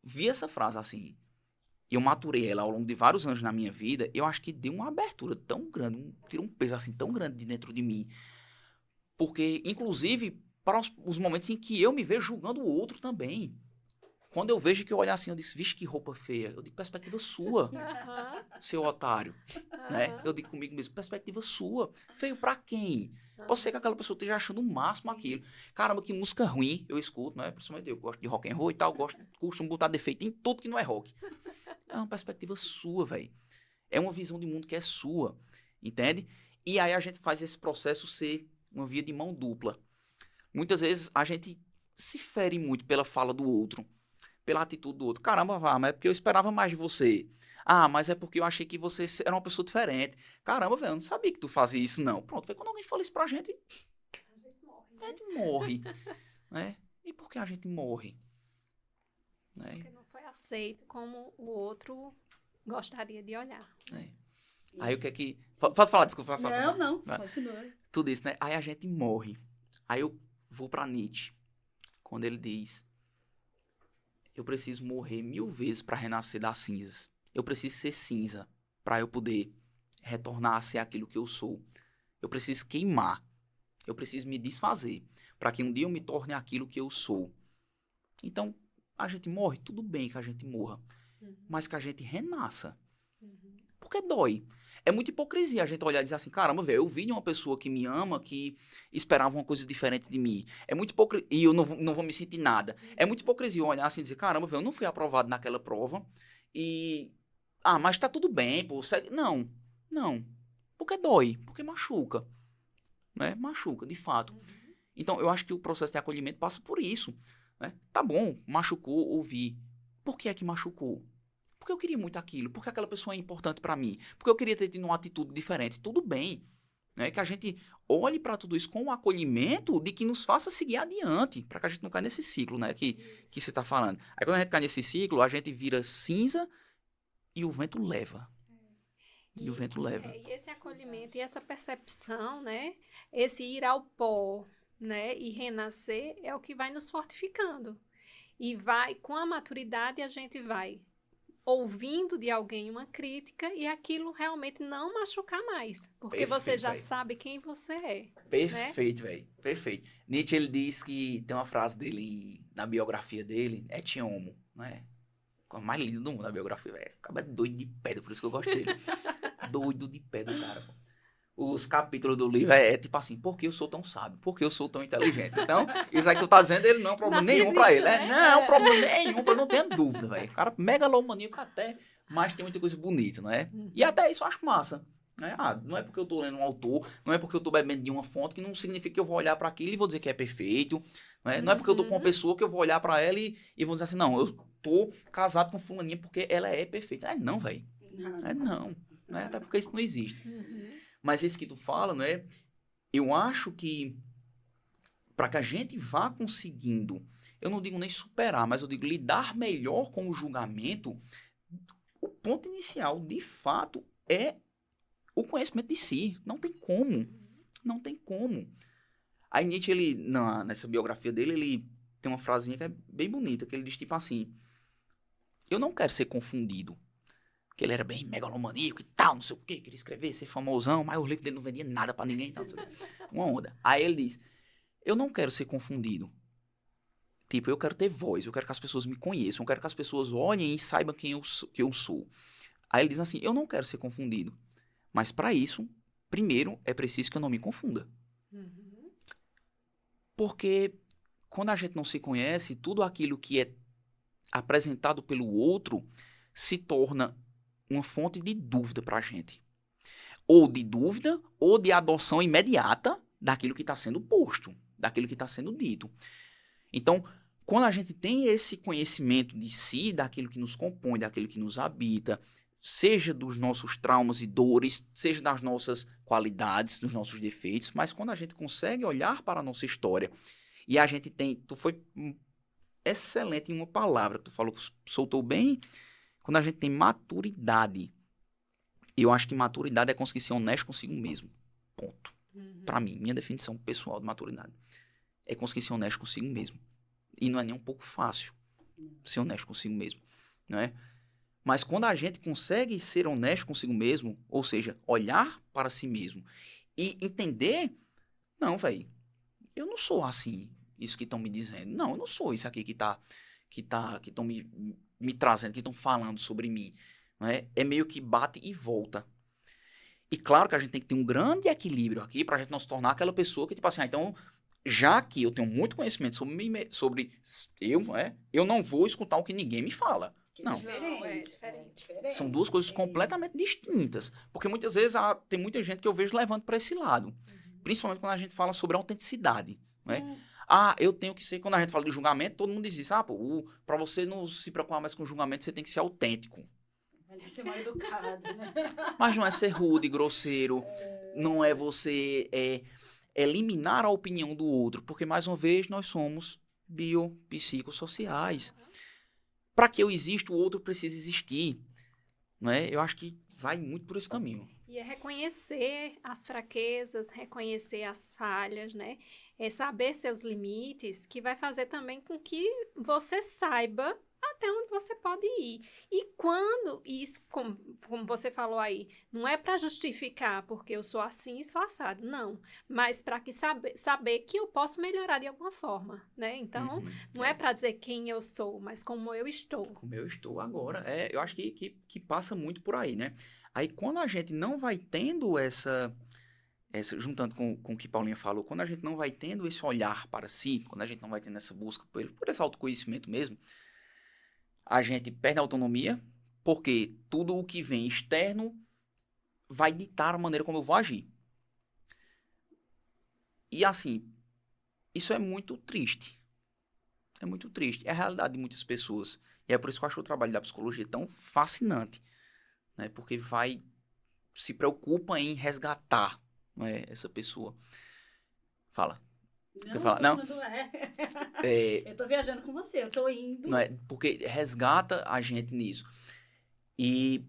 vi essa frase assim, eu maturei ela ao longo de vários anos na minha vida, eu acho que deu uma abertura tão grande, tirou um peso assim tão grande de dentro de mim. Porque, inclusive, para os momentos em que eu me vejo julgando o outro também. Quando eu vejo que eu olhar assim, eu disse, vixe, que roupa feia. Eu digo, perspectiva sua, seu otário. Né? Eu digo comigo mesmo, perspectiva sua. Feio pra quem? Pode ser que aquela pessoa esteja achando o máximo aquilo. Caramba, que música ruim eu escuto, né? Principalmente eu gosto de rock and roll e tal, costumo botar defeito em tudo que não é rock. É uma perspectiva sua, velho. É uma visão de mundo que é sua, entende? E aí a gente faz esse processo ser uma via de mão dupla. Muitas vezes a gente se fere muito pela fala do outro, pela atitude do outro. Caramba, mas é porque eu esperava mais de você. Mas é porque eu achei que você era uma pessoa diferente. Caramba, velho, eu não sabia que tu fazia isso, não. Pronto, quando alguém fala isso pra gente, a gente morre. Né? E por que a gente morre? Né? Porque não foi aceito como o outro gostaria de olhar. Aí o que é que... Pode falar, desculpa. Não, continua. Tudo isso, né? Aí a gente morre. Aí eu vou pra Nietzsche, quando ele diz, eu preciso morrer 1000 vezes para renascer das cinzas. Eu preciso ser cinza para eu poder retornar a ser aquilo que eu sou. Eu preciso queimar. Eu preciso me desfazer para que um dia eu me torne aquilo que eu sou. Então, a gente morre, tudo bem que a gente morra, mas que a gente renasça. Porque dói. É muita hipocrisia a gente olhar e dizer assim, caramba, velho, eu vi de uma pessoa que me ama, que esperava uma coisa diferente de mim. É muito hipocrisia, e eu não vou me sentir nada. É muita hipocrisia olhar assim e dizer, caramba, velho, eu não fui aprovado naquela prova e... mas tá tudo bem, pô, segue. Não. Porque dói, porque machuca. Né? Machuca, de fato. Então, eu acho que o processo de acolhimento passa por isso. Né? Tá bom, machucou, ouvi. Por que é que machucou? Porque eu queria muito aquilo, porque aquela pessoa é importante pra mim, porque eu queria ter tido uma atitude diferente. Tudo bem, né? Que a gente olhe pra tudo isso com um acolhimento de que nos faça seguir adiante, pra que a gente não caia nesse ciclo, né? Que você tá falando. Aí quando a gente cai nesse ciclo, a gente vira cinza e o vento leva. E o vento leva. E esse acolhimento e essa percepção, né? Esse ir ao pó, né? E renascer é o que vai nos fortificando. E vai, com a maturidade, a gente vai ouvindo de alguém uma crítica e aquilo realmente não machucar mais. Porque você Perfeito, já véi. sabe quem você é. Perfeito, velho. Perfeito. Nietzsche, ele diz que tem uma frase dele na biografia dele, é Et Homo, né? Coisa mais linda do mundo, a biografia, velho. Acaba doido de pedra, por isso que eu gosto dele. Doido de pedra, cara. Pô. Os capítulos do livro é tipo assim, por que eu sou tão sábio? Por que eu sou tão inteligente? Então, isso aí que tu tá dizendo, ele não é um problema nenhum pra ele, né? Narcisista, Não é um problema nenhum, eu não tenho dúvida, velho. O cara megalomaníaco até, mas tem muita coisa bonita, não é? E até isso eu acho massa. Né? Ah, não é porque eu tô lendo um autor, não é porque eu tô bebendo de uma fonte que não significa que eu vou olhar pra aquilo e vou dizer que é perfeito. Não é porque eu tô com uma pessoa que eu vou olhar pra ela e vou dizer assim, não, eu tô casado com fulaninha porque ela é perfeita. É não, velho. É não. Né? Até porque isso não existe. Mas isso que tu fala, né? Eu acho que para que a gente vá conseguindo, eu não digo nem superar, mas eu digo lidar melhor com o julgamento, o ponto inicial, de fato, é o conhecimento de si. Não tem como. Não tem como. Aí Nietzsche, ele, nessa biografia dele, ele tem uma frasinha que é bem bonita, que ele diz tipo assim, eu não quero ser confundido. Que ele era bem megalomaníaco e tal, não sei o quê, queria escrever, ser famosão, mas o livro dele não vendia nada pra ninguém e tal, não sei o quê. Uma onda. Aí ele diz, eu não quero ser confundido. Tipo, eu quero ter voz, eu quero que as pessoas me conheçam, eu quero que as pessoas olhem e saibam quem eu sou. Aí ele diz assim, eu não quero ser confundido. Mas para isso, primeiro, é preciso que eu não me confunda. Porque quando a gente não se conhece, tudo aquilo que é apresentado pelo outro se torna uma fonte de dúvida pra gente. Ou de dúvida, ou de adoção imediata daquilo que está sendo posto, daquilo que está sendo dito. Então, quando a gente tem esse conhecimento de si, daquilo que nos compõe, daquilo que nos habita, seja dos nossos traumas e dores, seja das nossas qualidades, dos nossos defeitos, mas quando a gente consegue olhar para a nossa história e a gente tem... Tu foi excelente em uma palavra, tu falou, soltou bem... Quando a gente tem maturidade, eu acho que maturidade é conseguir ser honesto consigo mesmo. Ponto. Pra mim, minha definição pessoal de maturidade é conseguir ser honesto consigo mesmo. E não é nem um pouco fácil ser honesto consigo mesmo, não é? Mas quando a gente consegue ser honesto consigo mesmo, ou seja, olhar para si mesmo e entender, não, velho, eu não sou assim, isso que estão me dizendo. Não, eu não sou isso aqui que estão me trazendo, que estão falando sobre mim. Não é? É meio que bate e volta. E claro que a gente tem que ter um grande equilíbrio aqui pra gente não se tornar aquela pessoa que, tipo assim, então, já que eu tenho muito conhecimento sobre eu, eu não vou escutar o que ninguém me fala. Não. É diferente. São duas coisas completamente distintas. Porque muitas vezes tem muita gente que eu vejo levando para esse lado. Principalmente quando a gente fala sobre autenticidade. Não é? Eu tenho que ser... Quando a gente fala de julgamento, todo mundo diz isso. Pra você não se preocupar mais com julgamento, você tem que ser autêntico. Vai ser mal educado, né? Mas não é ser rude, grosseiro. Não é você eliminar a opinião do outro. Porque, mais uma vez, nós somos biopsicossociais. Para que eu exista, o outro precisa existir. Não é? Eu acho que vai muito por esse caminho. E é reconhecer as fraquezas, reconhecer as falhas, né? É saber seus limites, que vai fazer também com que você saiba até onde você pode ir. E quando isso, como você falou aí, não é para justificar porque eu sou assim e sou assado, não. Mas para que saber que eu posso melhorar de alguma forma, né? Então, não é para dizer quem eu sou, mas como eu estou. Como eu estou agora. Eu acho que passa muito por aí, né? Aí, quando a gente não vai tendo essa juntando com o que Paulinha falou, quando a gente não vai tendo esse olhar para si, quando a gente não vai tendo essa busca por esse autoconhecimento mesmo, a gente perde a autonomia, porque tudo o que vem externo vai ditar a maneira como eu vou agir. E assim, isso é muito triste. É muito triste. É a realidade de muitas pessoas. E é por isso que eu acho o trabalho da psicologia tão fascinante. Né? Porque se preocupa em resgatar, não é, essa pessoa. Fala. Não, falar? Não? Eu tô viajando com você, eu tô indo. Não é, porque resgata a gente nisso. E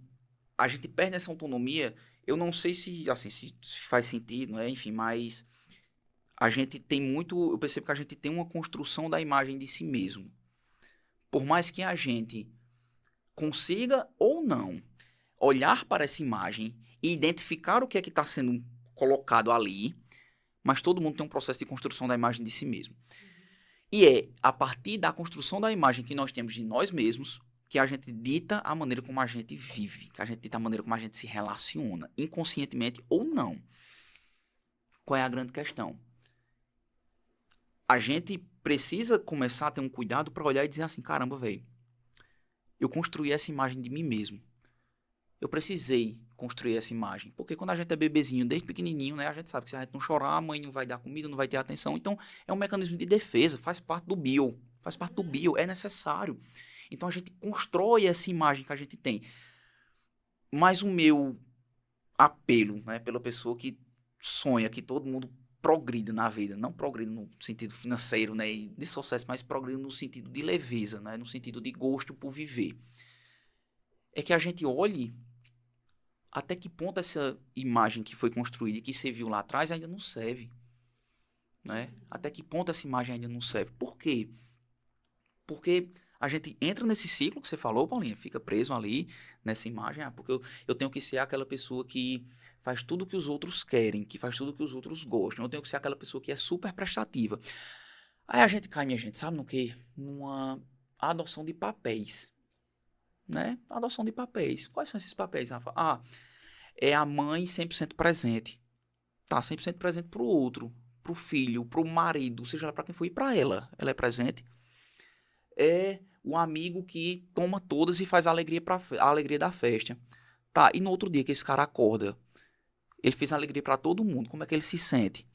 a gente perde essa autonomia. Eu não sei se, assim, se faz sentido, né? Enfim, mas a gente tem muito... Eu percebo que a gente tem uma construção da imagem de si mesmo. Por mais que a gente consiga ou não olhar para essa imagem e identificar o que é que está sendo colocado ali, mas todo mundo tem um processo de construção da imagem de si mesmo. E é a partir da construção da imagem que nós temos de nós mesmos que a gente dita a maneira como a gente vive, que a gente dita a maneira como a gente se relaciona, inconscientemente ou não. Qual é a grande questão? A gente precisa começar a ter um cuidado para olhar e dizer assim, caramba, velho, eu construí essa imagem de mim mesmo. Eu precisei construir essa imagem. Porque quando a gente é bebezinho, desde pequenininho, né, a gente sabe que se a gente não chorar, a mãe não vai dar comida, não vai ter atenção. Então, é um mecanismo de defesa, faz parte do bio. Faz parte do bio, é necessário. Então, a gente constrói essa imagem que a gente tem. Mas o meu apelo, né, pela pessoa que sonha que todo mundo progrida na vida, não progrida no sentido financeiro, né, e de sucesso, mas progrida no sentido de leveza, né, no sentido de gosto por viver. É que a gente olhe até que ponto essa imagem que foi construída e que você viu lá atrás ainda não serve, né? Até que ponto essa imagem ainda não serve. Por quê? Porque a gente entra nesse ciclo que você falou, Paulinha, fica preso ali nessa imagem, porque eu tenho que ser aquela pessoa que faz tudo que os outros querem, que faz tudo que os outros gostam, eu tenho que ser aquela pessoa que é super prestativa. Aí a gente cai, minha gente, sabe no quê? Numa adoção de papéis, né? Adoção de papéis. Quais são esses papéis, Rafa? É a mãe 100% presente. Tá 100% presente pro outro, pro filho, pro marido, seja lá pra quem for, e pra ela. Ela é presente. É o amigo que toma todas e faz a alegria da festa. Tá, e no outro dia que esse cara acorda, ele fez a alegria pra todo mundo, como é que ele se sente?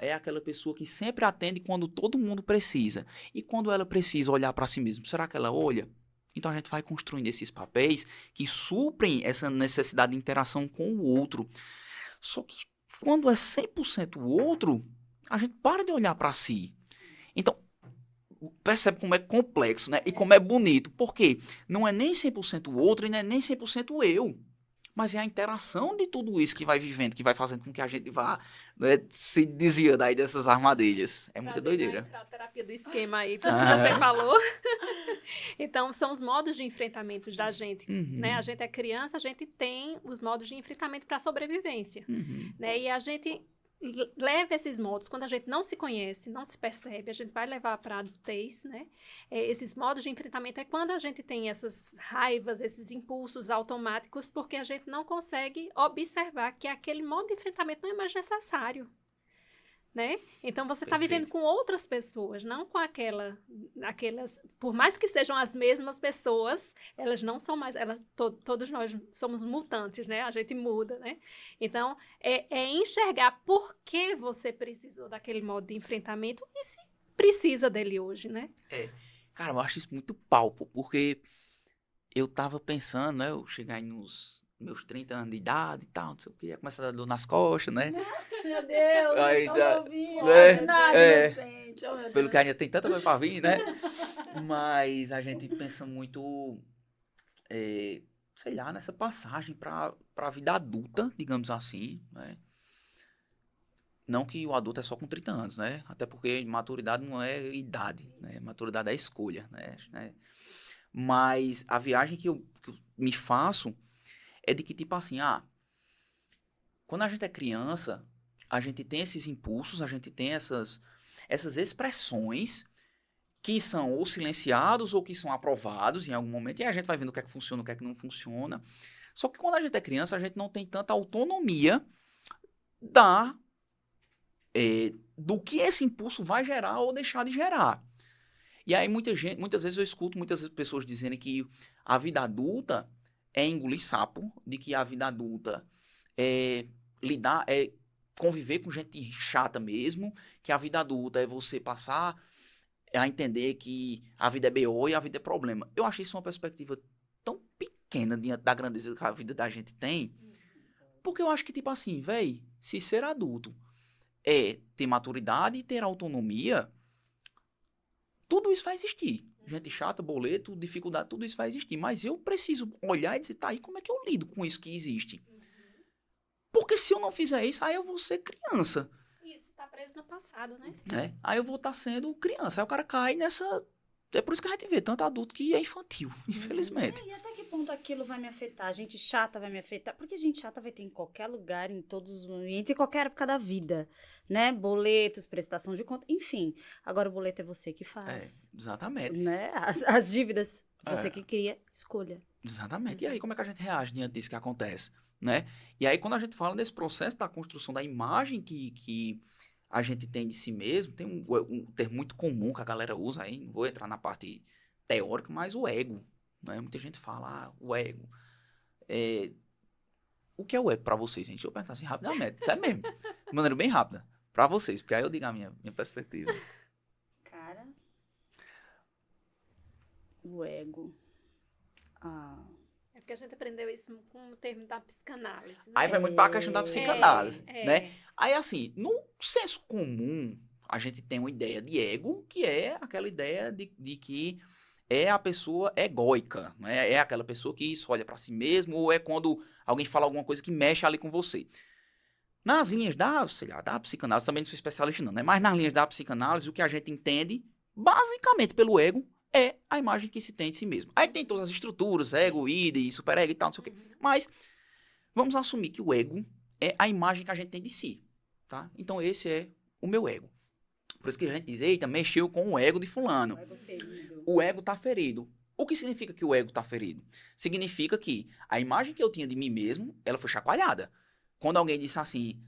É aquela pessoa que sempre atende quando todo mundo precisa. E quando ela precisa olhar pra si mesma, será que ela olha? Então a gente vai construindo esses papéis que suprem essa necessidade de interação com o outro. Só que quando é 100% o outro, a gente para de olhar para si. Então, percebe como é complexo, né? E como é bonito. Por quê? Não é nem 100% o outro e não é nem 100% eu. Mas é a interação de tudo isso que vai vivendo, que vai fazendo com que a gente vá, né, se desviando aí dessas armadilhas. É muita doideira. Para a terapia do esquema aí, tudo que você falou. Então, são os modos de enfrentamento da gente, né? A gente é criança, a gente tem os modos de enfrentamento para a sobrevivência, né? E a gente leva esses modos, quando a gente não se conhece, não se percebe, a gente vai levar para a adultez, né? Esses modos de enfrentamento é quando a gente tem essas raivas, esses impulsos automáticos, porque a gente não consegue observar que aquele modo de enfrentamento não é mais necessário, né? Então, você está vivendo com outras pessoas, não com aquelas... Por mais que sejam as mesmas pessoas, elas não são mais... Todos nós somos mutantes, né? A gente muda, né? Então, é enxergar por que você precisou daquele modo de enfrentamento e se precisa dele hoje, né? Cara, eu acho isso muito palpo, porque eu tava pensando, né? Eu chegar aí nos meus 30 anos de idade e tal, não sei o que, ia começar a dar dor nas costas, né? Meu Deus, Aí tão dá- novinho, né? ordinário, inocente. Oh, meu Pelo Deus. que ainda tem tanta coisa pra vir, né? Mas a gente pensa muito, sei lá, nessa passagem pra vida adulta, digamos assim, né? Não que o adulto é só com 30 anos, né? Até porque maturidade não é idade, né? Maturidade é escolha, né? Mas a viagem que eu me faço é de que, tipo assim, quando a gente é criança, a gente tem esses impulsos, a gente tem essas expressões que são ou silenciados ou que são aprovados em algum momento, e a gente vai vendo o que é que funciona, o que é que não funciona. Só que quando a gente é criança, a gente não tem tanta autonomia do que esse impulso vai gerar ou deixar de gerar. E aí muitas vezes eu escuto muitas pessoas dizendo que a vida adulta é engolir sapo, de que a vida adulta é conviver com gente chata mesmo, que a vida adulta é você passar a entender que a vida é BO e a vida é problema. Eu achei isso uma perspectiva tão pequena diante da grandeza que a vida da gente tem, porque eu acho que, tipo assim, véi, se ser adulto é ter maturidade e ter autonomia, tudo isso vai existir. Gente chata, boleto, dificuldade, tudo isso vai existir. Mas eu preciso olhar e dizer, tá aí, como é que eu lido com isso que existe? Porque se eu não fizer isso, aí eu vou ser criança. Isso tá preso no passado, né? Né? Aí eu vou estar sendo criança. Aí o cara cai nessa... É por isso que a gente vê tanto adulto que é infantil, infelizmente. E até que ponto aquilo vai me afetar? Gente chata vai me afetar? Porque gente chata vai ter em qualquer lugar, em todos os ambientes, em qualquer época da vida, né? Boletos, prestação de conta, enfim. Agora o boleto é você que faz, Exatamente. né? As dívidas, você É. que cria, escolha. Exatamente. E aí, como é que a gente reage diante disso que acontece, né? E aí, quando a gente fala desse processo da construção da imagem que a gente tem de si mesmo, tem um termo muito comum que a galera usa aí, não vou entrar na parte teórica, mas o ego, né? Muita gente fala, o ego. O que é o ego pra vocês, gente? Deixa eu perguntar assim rapidamente, sério mesmo, de maneira bem rápida, pra vocês, porque aí eu digo a minha perspectiva. Cara, o ego. Ah, É porque a gente aprendeu isso com o termo da psicanálise, né? Aí vai muito pra questão da psicanálise, É. né? Aí, assim, no senso comum, a gente tem uma ideia de ego, que é aquela ideia de que é a pessoa egóica, né? É aquela pessoa que só olha pra si mesmo, ou é quando alguém fala alguma coisa que mexe ali com você. Nas linhas da psicanálise, também não sou especialista não, né? Mas nas linhas da psicanálise, o que a gente entende, basicamente pelo ego, é a imagem que se tem de si mesmo. Aí tem todas as estruturas, ego, id, superego e tal, não sei o quê. Mas vamos assumir que o ego é a imagem que a gente tem de si, tá? Então esse é o meu ego. Por isso que a gente diz, eita, mexeu com o ego de fulano. o ego ferido. O ego tá ferido. O que significa que o ego tá ferido? Significa que a imagem que eu tinha de mim mesmo, ela foi chacoalhada. Quando alguém disse assim,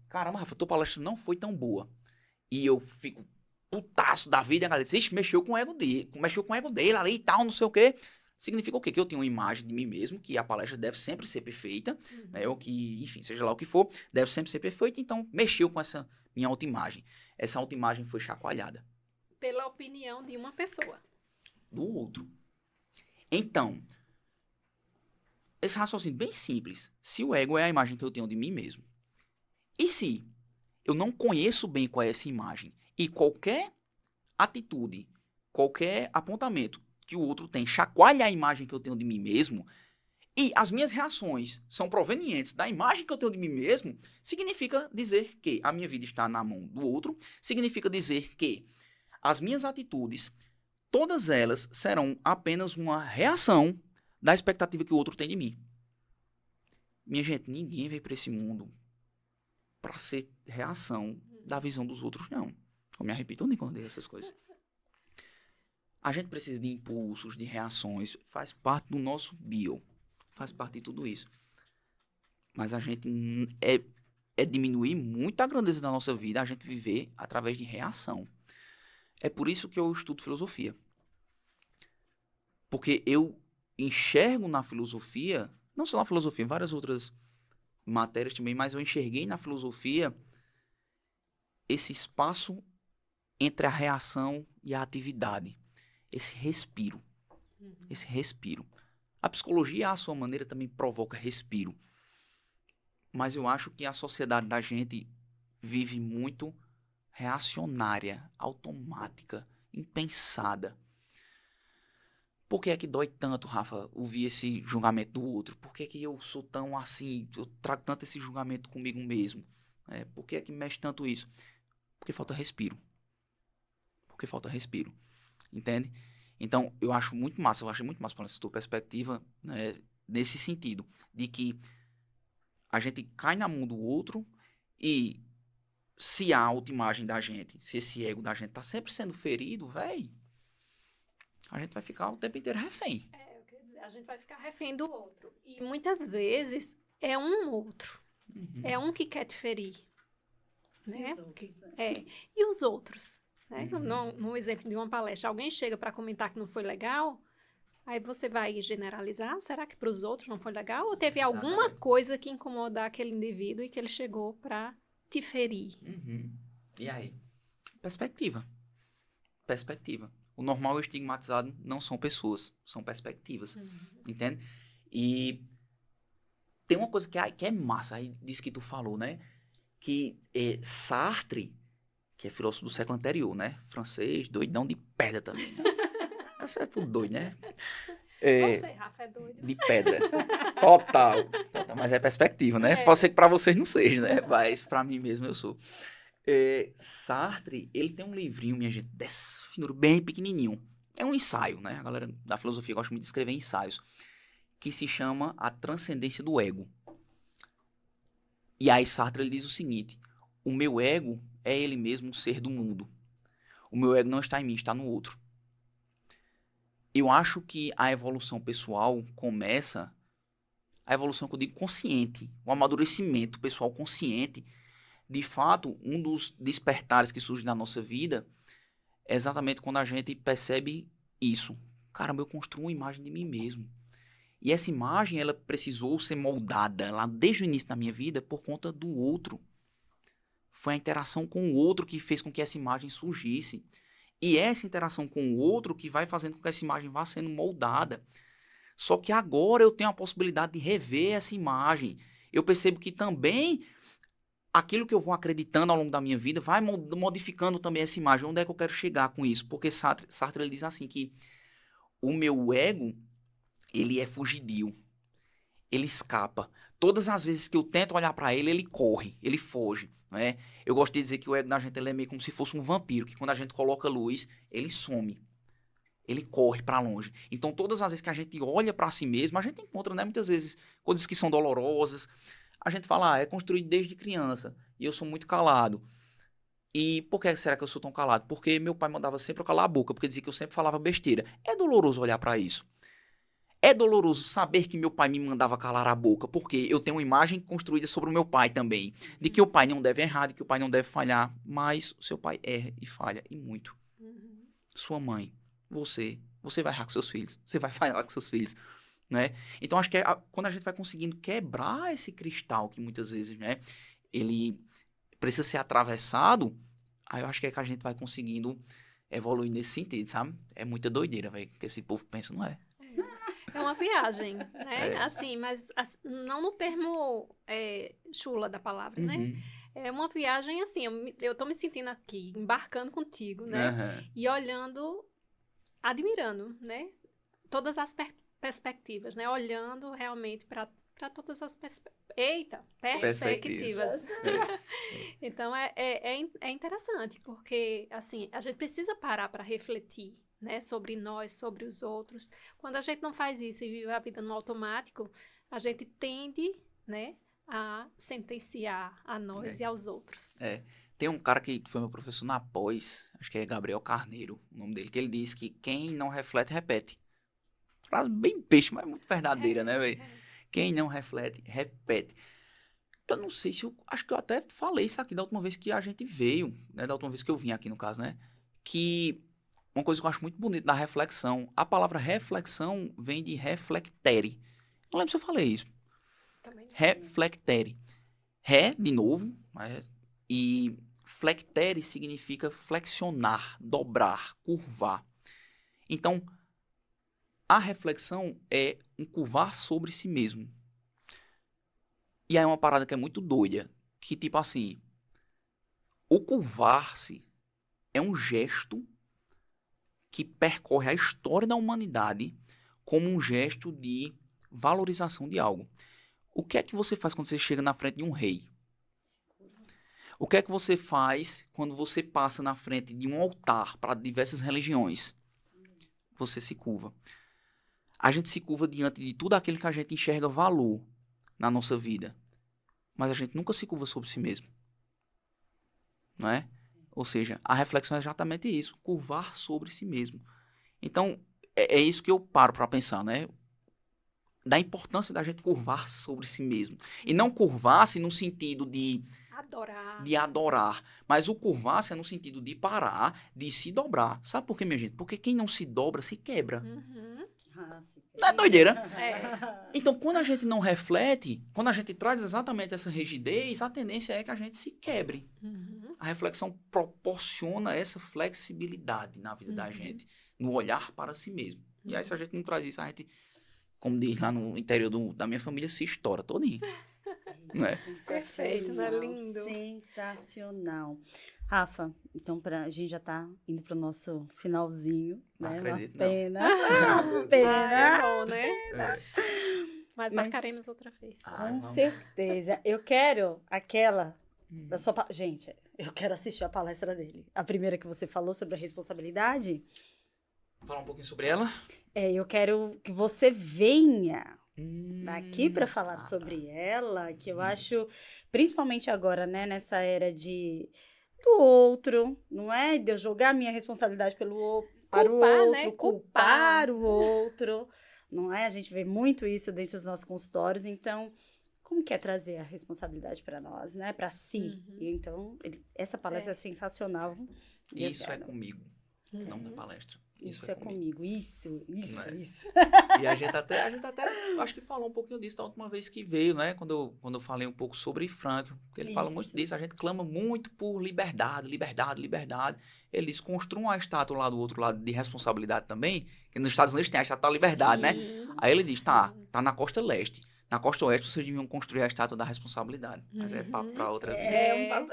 caramba, Rafa, tua palestra não foi tão boa. E eu fico putaço da vida, e a galera diz, ixi, mexeu com o ego dele ali e tal, não sei o quê. Significa o quê? Que eu tenho uma imagem de mim mesmo, que a palestra deve sempre ser perfeita, né? Ou que, enfim, seja lá o que for, deve sempre ser perfeita. Então, mexeu com essa minha autoimagem. Essa autoimagem foi chacoalhada. Pela opinião de uma pessoa. Do outro. Então, esse raciocínio bem simples. Se o ego é a imagem que eu tenho de mim mesmo, e se eu não conheço bem qual é essa imagem, e qualquer atitude, qualquer apontamento que o outro tem chacoalha a imagem que eu tenho de mim mesmo, e as minhas reações são provenientes da imagem que eu tenho de mim mesmo, significa dizer que a minha vida está na mão do outro, significa dizer que as minhas atitudes, todas elas serão apenas uma reação da expectativa que o outro tem de mim. Minha gente, ninguém veio para esse mundo para ser reação da visão dos outros, não. Eu me arrependo nem quando eu digo essas coisas. A gente precisa de impulsos, de reações, faz parte do nosso bio, faz parte de tudo isso. Mas a gente é diminuir muito a grandeza da nossa vida, a gente viver através de reação. É por isso que eu estudo filosofia. Porque eu enxergo na filosofia, não só na filosofia, em várias outras matérias também, mas eu enxerguei na filosofia esse espaço entre a reação e a atividade. Esse respiro. Esse respiro. A psicologia, à sua maneira, também provoca respiro. Mas eu acho que a sociedade da gente vive muito reacionária, automática, impensada. Por que é que dói tanto, Rafa, ouvir esse julgamento do outro? Por que é que eu sou tão assim, eu trago tanto esse julgamento comigo mesmo? Por que é que mexe tanto isso? Porque falta respiro. Porque falta respiro. Entende? Então, eu achei muito massa pela essa tua perspectiva, né, nesse sentido, de que a gente cai na mão do outro e se a autoimagem da gente, se esse ego da gente tá sempre sendo ferido, véi, a gente vai ficar o tempo inteiro refém. Eu queria dizer, a gente vai ficar refém do outro. E muitas vezes é um outro. É um que quer te ferir. Né? E os outros, né? E os outros? Né? No exemplo de uma palestra, alguém chega para comentar que não foi legal, aí você vai generalizar, será que para os outros não foi legal? Ou teve alguma coisa que incomodar aquele indivíduo e que ele chegou para te ferir? E aí? Perspectiva. O normal e o estigmatizado não são pessoas, são perspectivas. Entende? E tem uma coisa que é massa, aí disso que tu falou, né? Que Sartre, que é filósofo do século anterior, né? Francês, doidão de pedra também, né? Você é tudo doido, né? Você, Rafa, é doido. De pedra. Total. Mas é perspectiva, né? Pode ser que pra vocês não seja, né? Mas pra mim mesmo eu sou. Sartre, ele tem um livrinho, minha gente, dessa finura, bem pequenininho. É um ensaio, né? A galera da filosofia gosta muito de escrever ensaios. Que se chama A Transcendência do Ego. E aí Sartre ele diz o seguinte: o meu ego é ele mesmo um ser do mundo. O meu ego não está em mim, está no outro. Eu acho que a evolução pessoal começa, a evolução que eu digo consciente, o amadurecimento pessoal consciente. De fato, um dos despertares que surge na nossa vida é exatamente quando a gente percebe isso. Caramba, eu construo uma imagem de mim mesmo. E essa imagem, ela precisou ser moldada lá desde o início da minha vida por conta do outro. Foi a interação com o outro que fez com que essa imagem surgisse. E é essa interação com o outro que vai fazendo com que essa imagem vá sendo moldada. Só que agora eu tenho a possibilidade de rever essa imagem. Eu percebo que também aquilo que eu vou acreditando ao longo da minha vida vai modificando também essa imagem. Onde é que eu quero chegar com isso? Porque Sartre ele diz assim que o meu ego, ele é fugidio. Ele escapa. Todas as vezes que eu tento olhar para ele, ele corre, ele foge. Né? Eu gosto de dizer que o ego da gente ele é meio como se fosse um vampiro, que quando a gente coloca luz, ele some. Ele corre para longe. Então, todas as vezes que a gente olha para si mesmo, a gente encontra, né, muitas vezes, coisas que são dolorosas. A gente fala, é construído desde criança, e eu sou muito calado. E por que será que eu sou tão calado? Porque meu pai mandava sempre eu calar a boca, porque dizia que eu sempre falava besteira. É doloroso olhar para isso. É doloroso saber que meu pai me mandava calar a boca, porque eu tenho uma imagem construída sobre o meu pai também, de que o pai não deve errar, de que o pai não deve falhar, mas o seu pai erra e falha, e muito. Sua mãe, você vai errar com seus filhos, você vai falhar com seus filhos, né? Então, acho que quando a gente vai conseguindo quebrar esse cristal, que muitas vezes, né, ele precisa ser atravessado, aí eu acho que é que a gente vai conseguindo evoluir nesse sentido, sabe? É muita doideira, velho, que esse povo pensa, não é? É uma viagem, né? Assim, mas não no termo chula da palavra, né? É uma viagem assim, eu tô me sentindo aqui, embarcando contigo, né? E olhando, admirando, né? Todas as perspectivas, né? Olhando realmente para todas as perspectivas. Então, é interessante, porque, assim, a gente precisa parar para refletir, né, sobre nós, sobre os outros. Quando a gente não faz isso e vive a vida no automático, a gente tende, né, a sentenciar a nós e aos outros. Tem um cara que foi meu professor na pós, acho que é Gabriel Carneiro, o nome dele, que ele diz que quem não reflete, repete. Frase bem peixe, mas muito verdadeira, né, velho? Quem não reflete, repete. Eu não sei se acho que eu até falei isso aqui da última vez que a gente veio, né, da última vez que eu vim aqui no caso, né, que uma coisa que eu acho muito bonita da reflexão, a palavra reflexão vem de reflectere. Não lembro se eu falei isso. Também não. Reflectere. Ré, de novo, né, e flectere significa flexionar, dobrar, curvar. Então, a reflexão é um curvar sobre si mesmo. E aí é uma parada que é muito doida, que tipo assim, o curvar-se é um gesto que percorre a história da humanidade como um gesto de valorização de algo. O que é que você faz quando você chega na frente de um rei? O que é que você faz quando você passa na frente de um altar para diversas religiões? Você se curva. A gente se curva diante de tudo aquilo que a gente enxerga valor na nossa vida. Mas a gente nunca se curva sobre si mesmo. Não é? Ou seja, a reflexão é exatamente isso. Curvar sobre si mesmo. Então, é isso que eu paro para pensar, né? Da importância da gente curvar sobre si mesmo. E não curvar-se no sentido de adorar. Mas o curvar-se é no sentido de parar, de se dobrar. Sabe por quê, minha gente? Porque quem não se dobra, se quebra. Não é doideira? Então, quando a gente não reflete, quando a gente traz exatamente essa rigidez, a tendência é que a gente se quebre. A reflexão proporciona essa flexibilidade na vida da gente, no olhar para si mesmo. E aí, se a gente não traz isso, a gente, como diz lá no interior da minha família, se estoura todinho. Não é? Perfeito, né? Lindo. Sensacional. Rafa, então a gente já tá indo pro nosso finalzinho, Não né? acredito, Uma não. pena. Ah, Pena. é bom, né? É. Mas marcaremos outra vez. Ah, Com vamos. certeza. Eu quero aquela da sua... Gente, eu quero assistir a palestra dele. A primeira que você falou sobre a responsabilidade. Falar um pouquinho sobre ela? Eu quero que você venha daqui para Tá. falar sobre ela, que eu acho, principalmente agora, né, nessa era do outro, não é? De eu jogar a minha responsabilidade para o Culpar, outro, né? culpar o outro, não é? A gente vê muito isso dentro dos nossos consultórios, então, como que é trazer a responsabilidade para nós, né? Para si. Uhum. E então, essa palestra é sensacional. E eu Isso é quero. comigo, não na palestra. Isso é comigo. Isso. Né? Isso. E a gente até, acho que falou um pouquinho disso da última vez que veio, né? Quando eu falei um pouco sobre Frank, porque ele fala muito Isso. disso, a gente clama muito por liberdade. Ele diz, construa uma estátua lá do outro lado de responsabilidade também, que nos Estados Unidos tem a estátua da liberdade, né? Sim. Aí ele diz, tá na costa leste. Na costa oeste vocês deviam construir a estátua da responsabilidade. Mas é papo pra outra vida.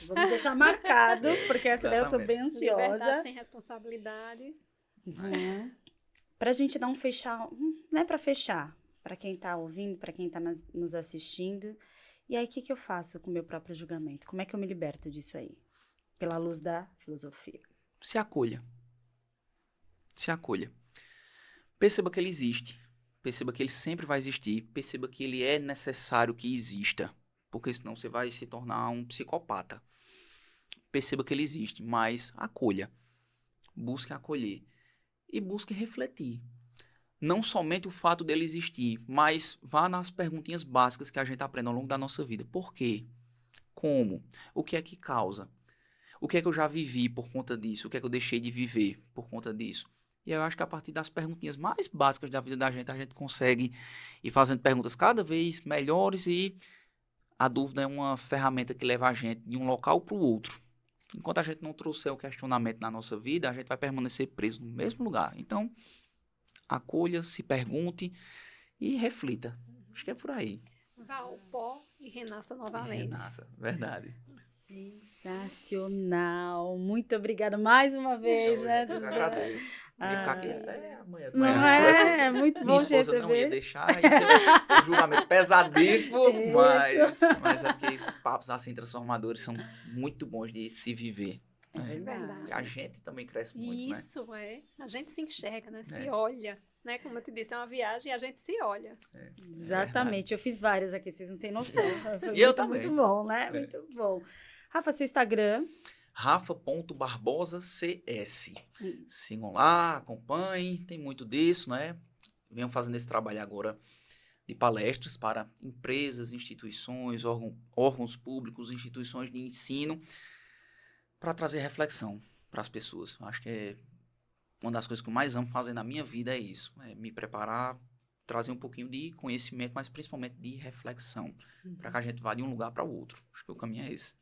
Vamos deixar marcado, porque essa daí eu tô bem Liberdade ansiosa. sem responsabilidade. Uhum. Pra gente dar um fechar, não é pra fechar, pra quem tá ouvindo, pra quem tá nos assistindo. E aí, o que eu faço com o meu próprio julgamento? Como é que eu me liberto disso aí? Pela luz da filosofia. Se acolha. Se acolha. Perceba que ele existe. Perceba que ele sempre vai existir. Perceba que ele é necessário que exista. Porque senão você vai se tornar um psicopata. Perceba que ele existe, mas acolha. Busque acolher. E busque refletir. Não somente o fato dele existir, mas vá nas perguntinhas básicas que a gente aprende ao longo da nossa vida. Por quê? Como? O que é que causa? O que é que eu já vivi por conta disso? O que é que eu deixei de viver por conta disso? E eu acho que a partir das perguntinhas mais básicas da vida da gente, a gente consegue ir fazendo perguntas cada vez melhores e a dúvida é uma ferramenta que leva a gente de um local para o outro. Enquanto a gente não trouxer o questionamento na nossa vida, a gente vai permanecer preso no mesmo lugar. Então, acolha, se pergunte e reflita. Acho que é por aí. Vá ao pó e renasça novamente. Renasça, verdade. Sensacional. Muito obrigada mais uma vez, né? Eu agradeço. Ia ficar aqui até amanhã. Não é? É muito bom Minha te esposa não ia receber. deixar, um julgamento pesadíssimo, mas é porque papos assim transformadores são muito bons de se viver. É né? verdade. E a gente também cresce muito, né? Isso, a gente se enxerga, né? Se É. olha, né? Como eu te disse, é uma viagem e a gente se olha. Exatamente. Eu fiz várias aqui, vocês não têm noção. Foi E eu muito, também. muito bom, né? Muito bom. Rafa, seu Instagram. Rafa.barbosacs. Sigam lá, acompanhem, tem muito disso, né? Venham fazendo esse trabalho agora de palestras para empresas, instituições, órgãos públicos, instituições de ensino, para trazer reflexão para as pessoas. Acho que é uma das coisas que eu mais amo fazer na minha vida é isso, é me preparar, trazer um pouquinho de conhecimento, mas principalmente de reflexão, para que a gente vá de um lugar para o outro. Acho que o caminho é esse.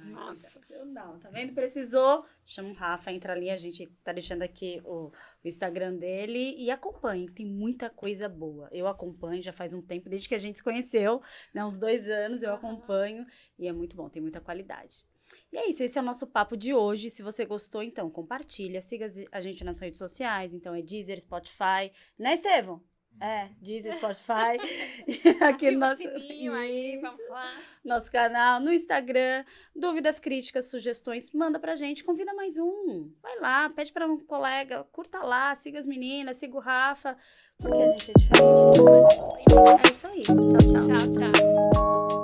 Nossa. Sensacional. Tá vendo? Precisou? Chama o Rafa, entra ali. A gente tá deixando aqui o Instagram dele e acompanhe. Tem muita coisa boa. Eu acompanho já faz um tempo, desde que a gente se conheceu, né? Uns 2 anos eu acompanho e é muito bom, tem muita qualidade. E é isso, esse é o nosso papo de hoje. Se você gostou, então compartilha, siga a gente nas redes sociais. Então é Deezer, Spotify, né, Estevão? É, Deezer, Spotify. Aqui no Ativa o nosso, sininho aí, Isso. vamos lá. Nosso canal, no Instagram. Dúvidas, críticas, sugestões, manda pra gente. Convida mais um. Vai lá, pede pra um colega, curta lá, siga as meninas, siga o Rafa, porque a gente é diferente. Mas é isso aí. Tchau, tchau. Tchau, tchau.